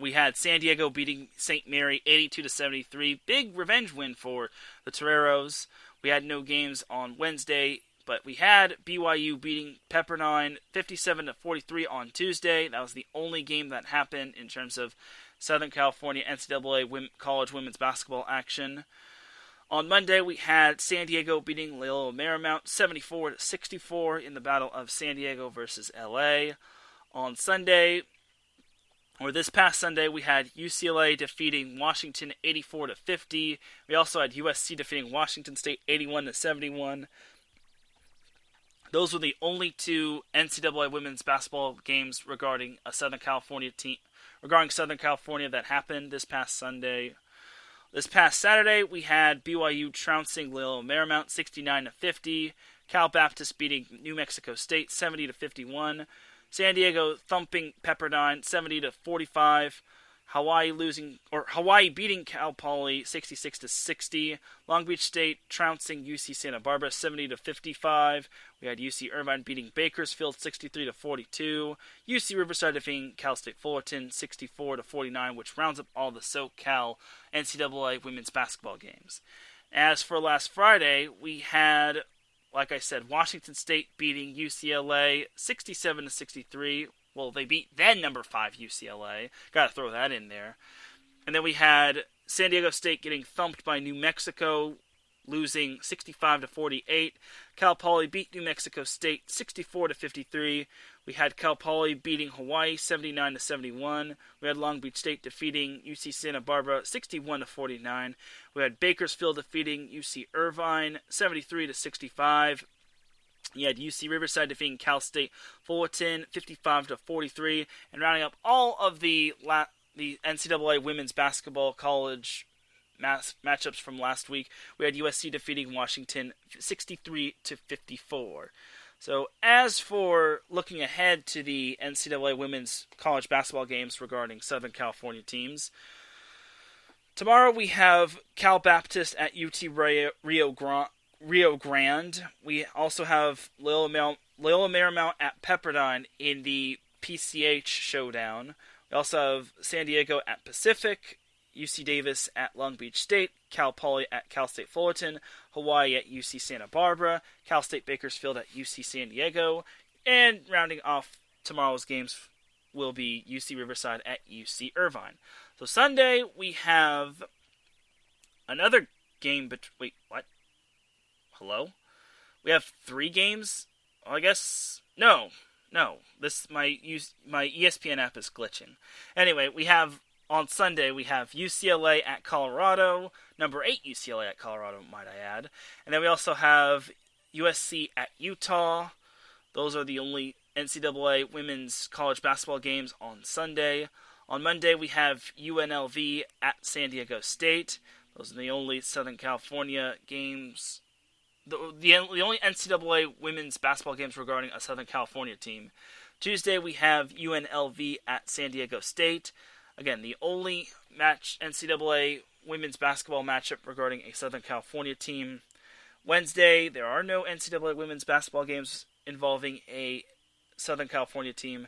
we had San Diego beating St. Mary 82-73. Big revenge win for the Toreros. We had no games on Wednesday, but we had BYU beating Pepperdine 57-43 on Tuesday. That was the only game that happened in terms of Southern California NCAA college women's basketball action. On Monday, we had San Diego beating Loyola Marymount 74-64 in the Battle of San Diego versus LA. On Sunday, Or this past Sunday, we had UCLA defeating Washington 84-50. We also had USC defeating Washington State 81-71. Those were the only two NCAA women's basketball games regarding Southern California that happened this past Sunday. This past Saturday, we had BYU trouncing Loyola Marymount 69-50. Cal Baptist beating New Mexico State 70-51. San Diego thumping Pepperdine 70-45. Hawaii beating Cal Poly 66-60. Long Beach State trouncing UC Santa Barbara 70-55. We had UC Irvine beating Bakersfield 63-42. UC Riverside defeating Cal State Fullerton 64-49, which rounds up all the SoCal NCAA women's basketball games. As for last Friday, we had, like I said, Washington State beating UCLA 67-63. Well, they beat then number 5 UCLA. Got to throw that in there. And then we had San Diego State getting thumped by New Mexico, losing 65-48. Cal Poly beat New Mexico State 64-53. We had Cal Poly beating Hawaii 79-71. We had Long Beach State defeating UC Santa Barbara 61-49. We had Bakersfield defeating UC Irvine 73-65. You had UC Riverside defeating Cal State Fullerton 55-43, and rounding up all of the NCAA women's basketball college matchups from last week, we had USC defeating Washington 63-54. So as for looking ahead to the NCAA women's college basketball games regarding Southern California teams, tomorrow we have Cal Baptist at UT Rio Grande. We also have Loyola Marymount at Pepperdine in the PCH showdown. We also have San Diego at Pacific, UC Davis at Long Beach State, Cal Poly at Cal State Fullerton, Hawaii at UC Santa Barbara, Cal State Bakersfield at UC San Diego, and rounding off tomorrow's games will be UC Riverside at UC Irvine. So Sunday we have another game wait, what? Hello? We have 3 games? Well, I guess... No. My ESPN app is glitching. Anyway, on Sunday, we have UCLA at Colorado. Number 8 UCLA at Colorado, might I add. And then we also have USC at Utah. Those are the only NCAA women's college basketball games on Sunday. On Monday, we have UNLV at San Diego State. Those are the only Southern California games... The only NCAA women's basketball games regarding a Southern California team. Tuesday, we have UNLV at San Diego State. Again, the only NCAA women's basketball matchup regarding a Southern California team. Wednesday, there are no NCAA women's basketball games involving a Southern California team.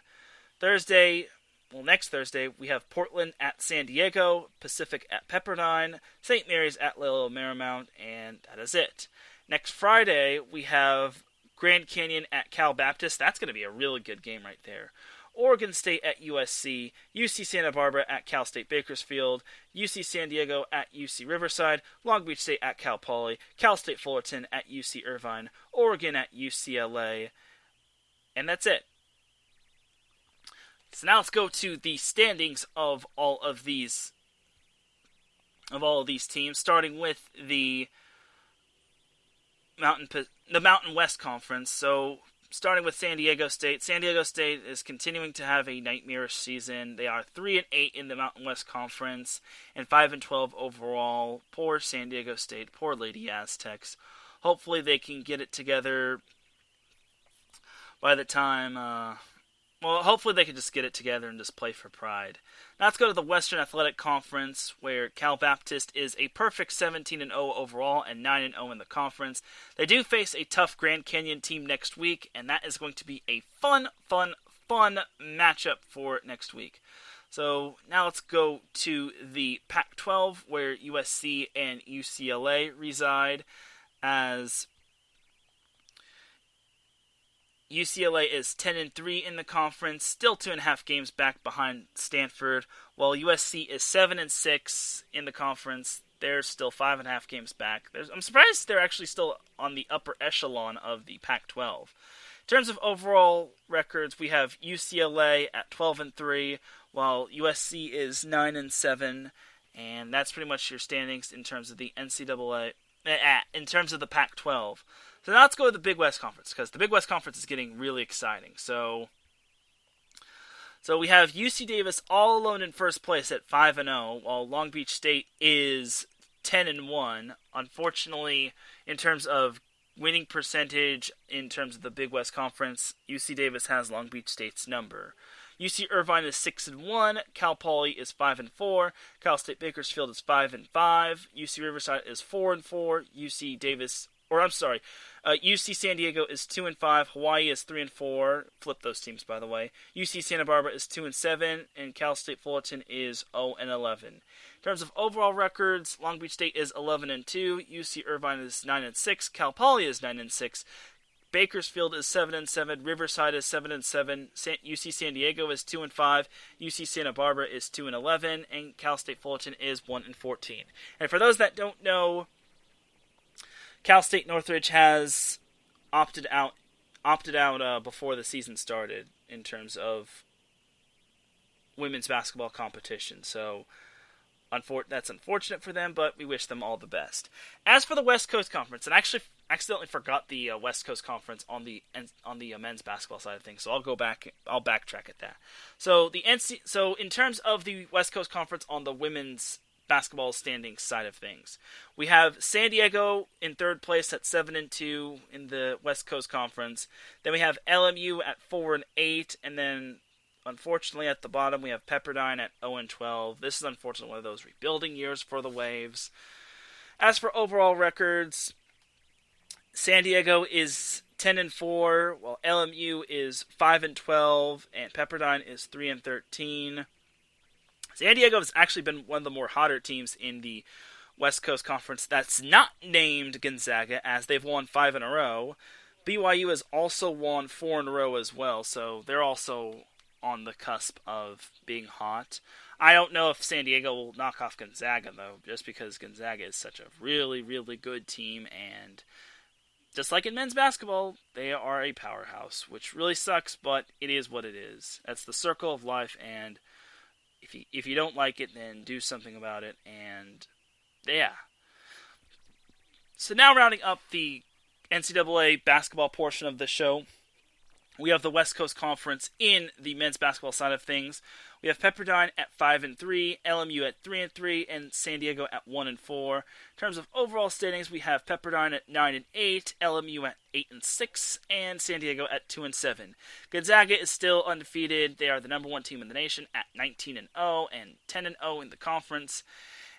Next Thursday, we have Portland at San Diego, Pacific at Pepperdine, St. Mary's at Loyola Marymount, and that is it. Next Friday, we have Grand Canyon at Cal Baptist. That's going to be a really good game right there. Oregon State at USC, UC Santa Barbara at Cal State Bakersfield, UC San Diego at UC Riverside, Long Beach State at Cal Poly, Cal State Fullerton at UC Irvine, Oregon at UCLA, and that's it. So now let's go to the standings of all of these teams, starting with the Mountain West Conference. So starting with San Diego State. San Diego State is continuing to have a nightmarish season. They are 3-8 in the Mountain West Conference and 5-12 overall. Poor San Diego State. Poor Lady Aztecs. Hopefully they can get it together by the time... hopefully they can just get it together and just play for pride. Now let's go to the Western Athletic Conference, where Cal Baptist is a perfect 17-0 overall and 9-0 in the conference. They do face a tough Grand Canyon team next week, and that is going to be a fun matchup for next week. So now let's go to the Pac-12, where USC and UCLA reside, as UCLA is 10-3 in the conference, still 2.5 games back behind Stanford, while USC is 7-6 in the conference. They're still 5.5 games back. I'm surprised they're actually still on the upper echelon of the Pac-12. terms of overall records, we have UCLA at 12-3, while USC is 9-7, and that's pretty much your standings in terms of the NCAA, in terms of the Pac-12. So now let's go to the Big West Conference, because the Big West Conference is getting really exciting. So we have UC Davis all alone in first place at 5-0, while Long Beach State is 10-1. Unfortunately, in terms of winning percentage, in terms of the Big West Conference, UC Davis has Long Beach State's number. UC Irvine is 6-1. Cal Poly is 5-4. Cal State Bakersfield is 5-5. UC Riverside is 4-4. UC San Diego is 2-5. Hawaii is 3-4. Flip those teams, by the way. UC Santa Barbara is 2-7, and Cal State Fullerton is 0-11. In terms of overall records, Long Beach State is 11-2. UC Irvine is 9-6. Cal Poly is 9-6. Bakersfield is 7-7. Riverside is 7-7. UC San Diego is 2-5. UC Santa Barbara is 2-11, and Cal State Fullerton is 1-14. And for those that don't know, Cal State Northridge has opted out before the season started in terms of women's basketball competition. So that's unfortunate for them, but we wish them all the best. As for the West Coast Conference, and I actually accidentally forgot the West Coast Conference on the men's basketball side of things, so I'll backtrack at that. So in terms of the West Coast Conference on the women's basketball standing side of things, we have San Diego in third place at 7-2 in the West Coast Conference. Then we have LMU at 4-8, and then unfortunately at the bottom we have Pepperdine at 0-12. This is unfortunately one of those rebuilding years for the Waves. As for overall records, San Diego is 10-4, while LMU is 5-12, and Pepperdine is 3-13. San Diego has actually been one of the more hotter teams in the West Coast Conference that's not named Gonzaga, as they've won 5 in a row. BYU has also won 4 in a row as well, so they're also on the cusp of being hot. I don't know if San Diego will knock off Gonzaga, though, just because Gonzaga is such a really, really good team, and just like in men's basketball, they are a powerhouse, which really sucks, but it is what it is. That's the circle of life, and if you don't like it, then do something about it, and yeah. So now rounding up the NCAA basketball portion of the show, we have the West Coast Conference in the men's basketball side of things. We have Pepperdine at 5-3, LMU at 3-3, and San Diego at 1-4. In terms of overall standings, we have Pepperdine at 9-8, LMU at 8-6, and San Diego at 2-7. Gonzaga is still undefeated. They are the number one team in the nation at 19-0 and 10-0 in the conference,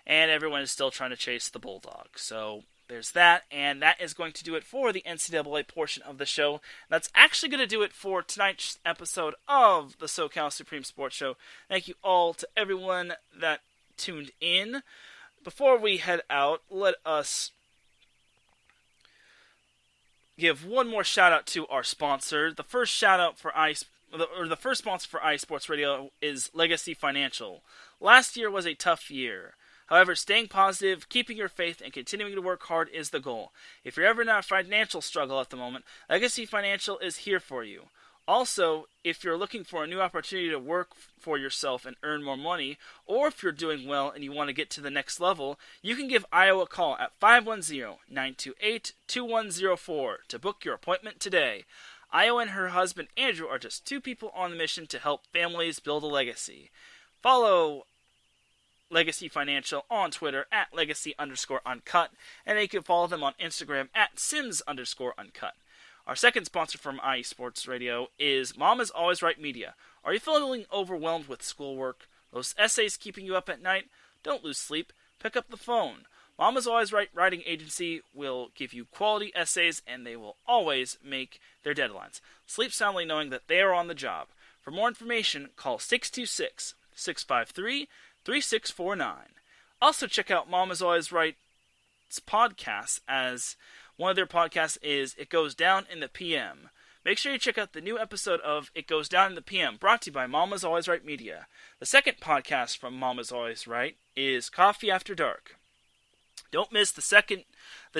and everyone is still trying to chase the Bulldogs. So there's that, and that is going to do it for the NCAA portion of the show. That's actually going to do it for tonight's episode of the SoCal Supreme Sports Show. Thank you all to everyone that tuned in. Before we head out, let us give one more shout out to our sponsor. The first shout out for the first sponsor for iSports Radio is Legacy Financial. Last year was a tough year. However, staying positive, keeping your faith, and continuing to work hard is the goal. If you're ever in a financial struggle at the moment, Legacy Financial is here for you. Also, if you're looking for a new opportunity to work for yourself and earn more money, or if you're doing well and you want to get to the next level, you can give Io a call at 510-928-2104 to book your appointment today. Io and her husband Andrew are just two people on the mission to help families build a legacy. Follow Legacy Financial on Twitter at Legacy_Uncut, and you can follow them on Instagram at Sims_Uncut. Our second sponsor from iSports Radio is Mom is Always Right Media. Are you feeling overwhelmed with schoolwork? Those essays keeping you up at night? Don't lose sleep. Pick up the phone. Mom is Always Right Writing Agency will give you quality essays, and they will always make their deadlines. Sleep soundly knowing that they are on the job. For more information, call 626-653-3649. Also check out Mom is Always Right's podcast, as one of their podcasts is It Goes Down in the PM. Make sure you check out the new episode of It Goes Down in the PM, brought to you by Mom is Always Right Media. The second podcast from Mom is Always Right is Coffee After Dark. Don't miss the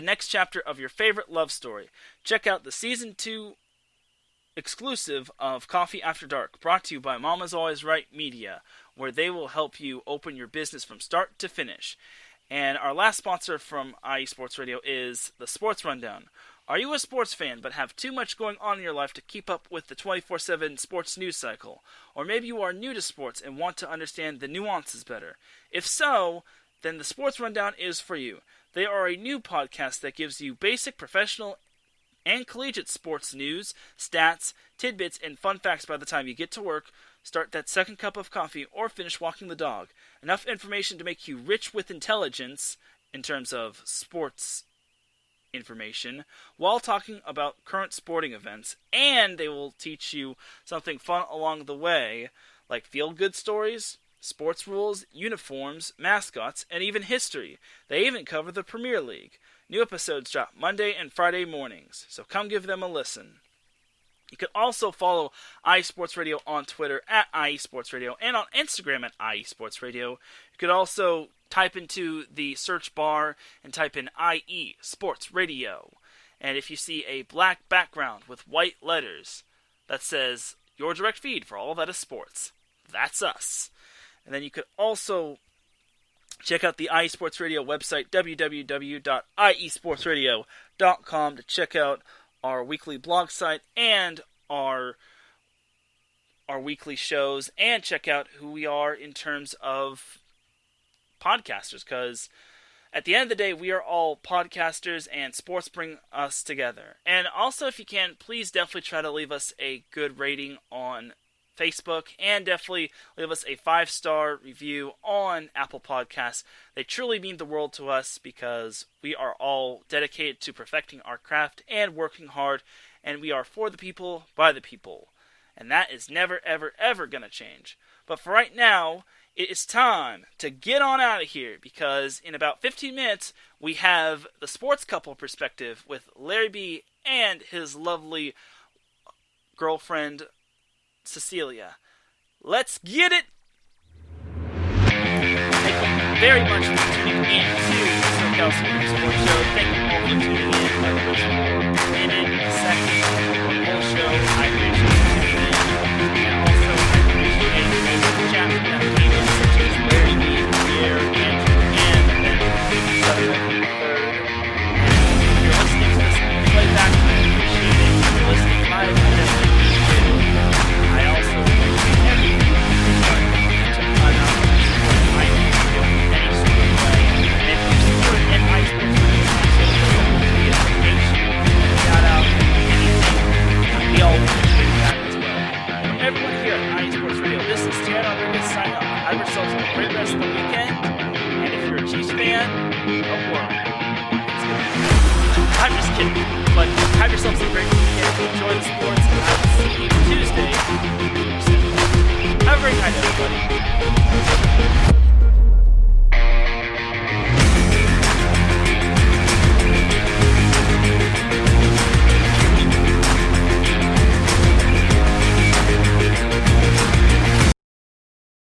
next chapter of your favorite love story. Check out the season 2 exclusive of Coffee After Dark, brought to you by Mama's Always Right Media, where they will help you open your business from start to finish. And our last sponsor from IE Sports Radio is the Sports Rundown. Are you a sports fan but have too much going on in your life to keep up with the 24/7 sports news cycle? Or maybe you are new to sports and want to understand the nuances better. If so, then the Sports Rundown is for you. They are a new podcast that gives you basic professional and collegiate sports news, stats, tidbits, and fun facts by the time you get to work, start that second cup of coffee, or finish walking the dog. Enough information to make you rich with intelligence in terms of sports information while talking about current sporting events, and they will teach you something fun along the way, like feel-good stories, sports rules, uniforms, mascots, and even history. They even cover the Premier League. New episodes drop Monday and Friday mornings, so come give them a listen. You can also follow IE Sports Radio on Twitter at IE Sports Radio and on Instagram at IE Sports Radio. You could also type into the search bar and type in IE Sports Radio. And if you see a black background with white letters that says your direct feed for all that is sports, that's us. And then you could also check out the IE Sports Radio website, www.iesportsradio.com, to check out our weekly blog site and our weekly shows, and check out who we are in terms of podcasters, because at the end of the day, we are all podcasters, and sports bring us together. And also, if you can, please definitely try to leave us a good rating on Facebook, and definitely leave us a 5-star review on Apple Podcasts. They truly mean the world to us, because we are all dedicated to perfecting our craft and working hard, and we are for the people, by the people. And that is never, ever, ever going to change. But for right now, it is time to get on out of here, because in about 15 minutes, we have the sports couple perspective with Larry B. and his lovely girlfriend, Cecilia. Let's get it! Thank you very much for tuning in to the SoCal Supreme Sports Show. Thank you all for tuning in. Whether it's for a minute, a second, or the whole show, I appreciate you tuning in. And also, I appreciate the chat we have people such as Larry B, Pierre, Andrew, and then Sutherland III. If you're listening to this playback, I appreciate it. If you're listening live, I definitely appreciate it. I also appreciate everything to cut out my video in any sort of way. And if you support an IE Sports Radio, be a donation, shout out, anything, we all appreciate that as well. For everyone here at IE Sports Radio, this is Teran Rodriguez signing off. Have yourselves a great rest of the weekend. And if you're a Chiefs fan, don't worry. I'm just kidding. But have yourselves a great weekend. Enjoy the sports. And I will see you Tuesday. Have a great night, everybody.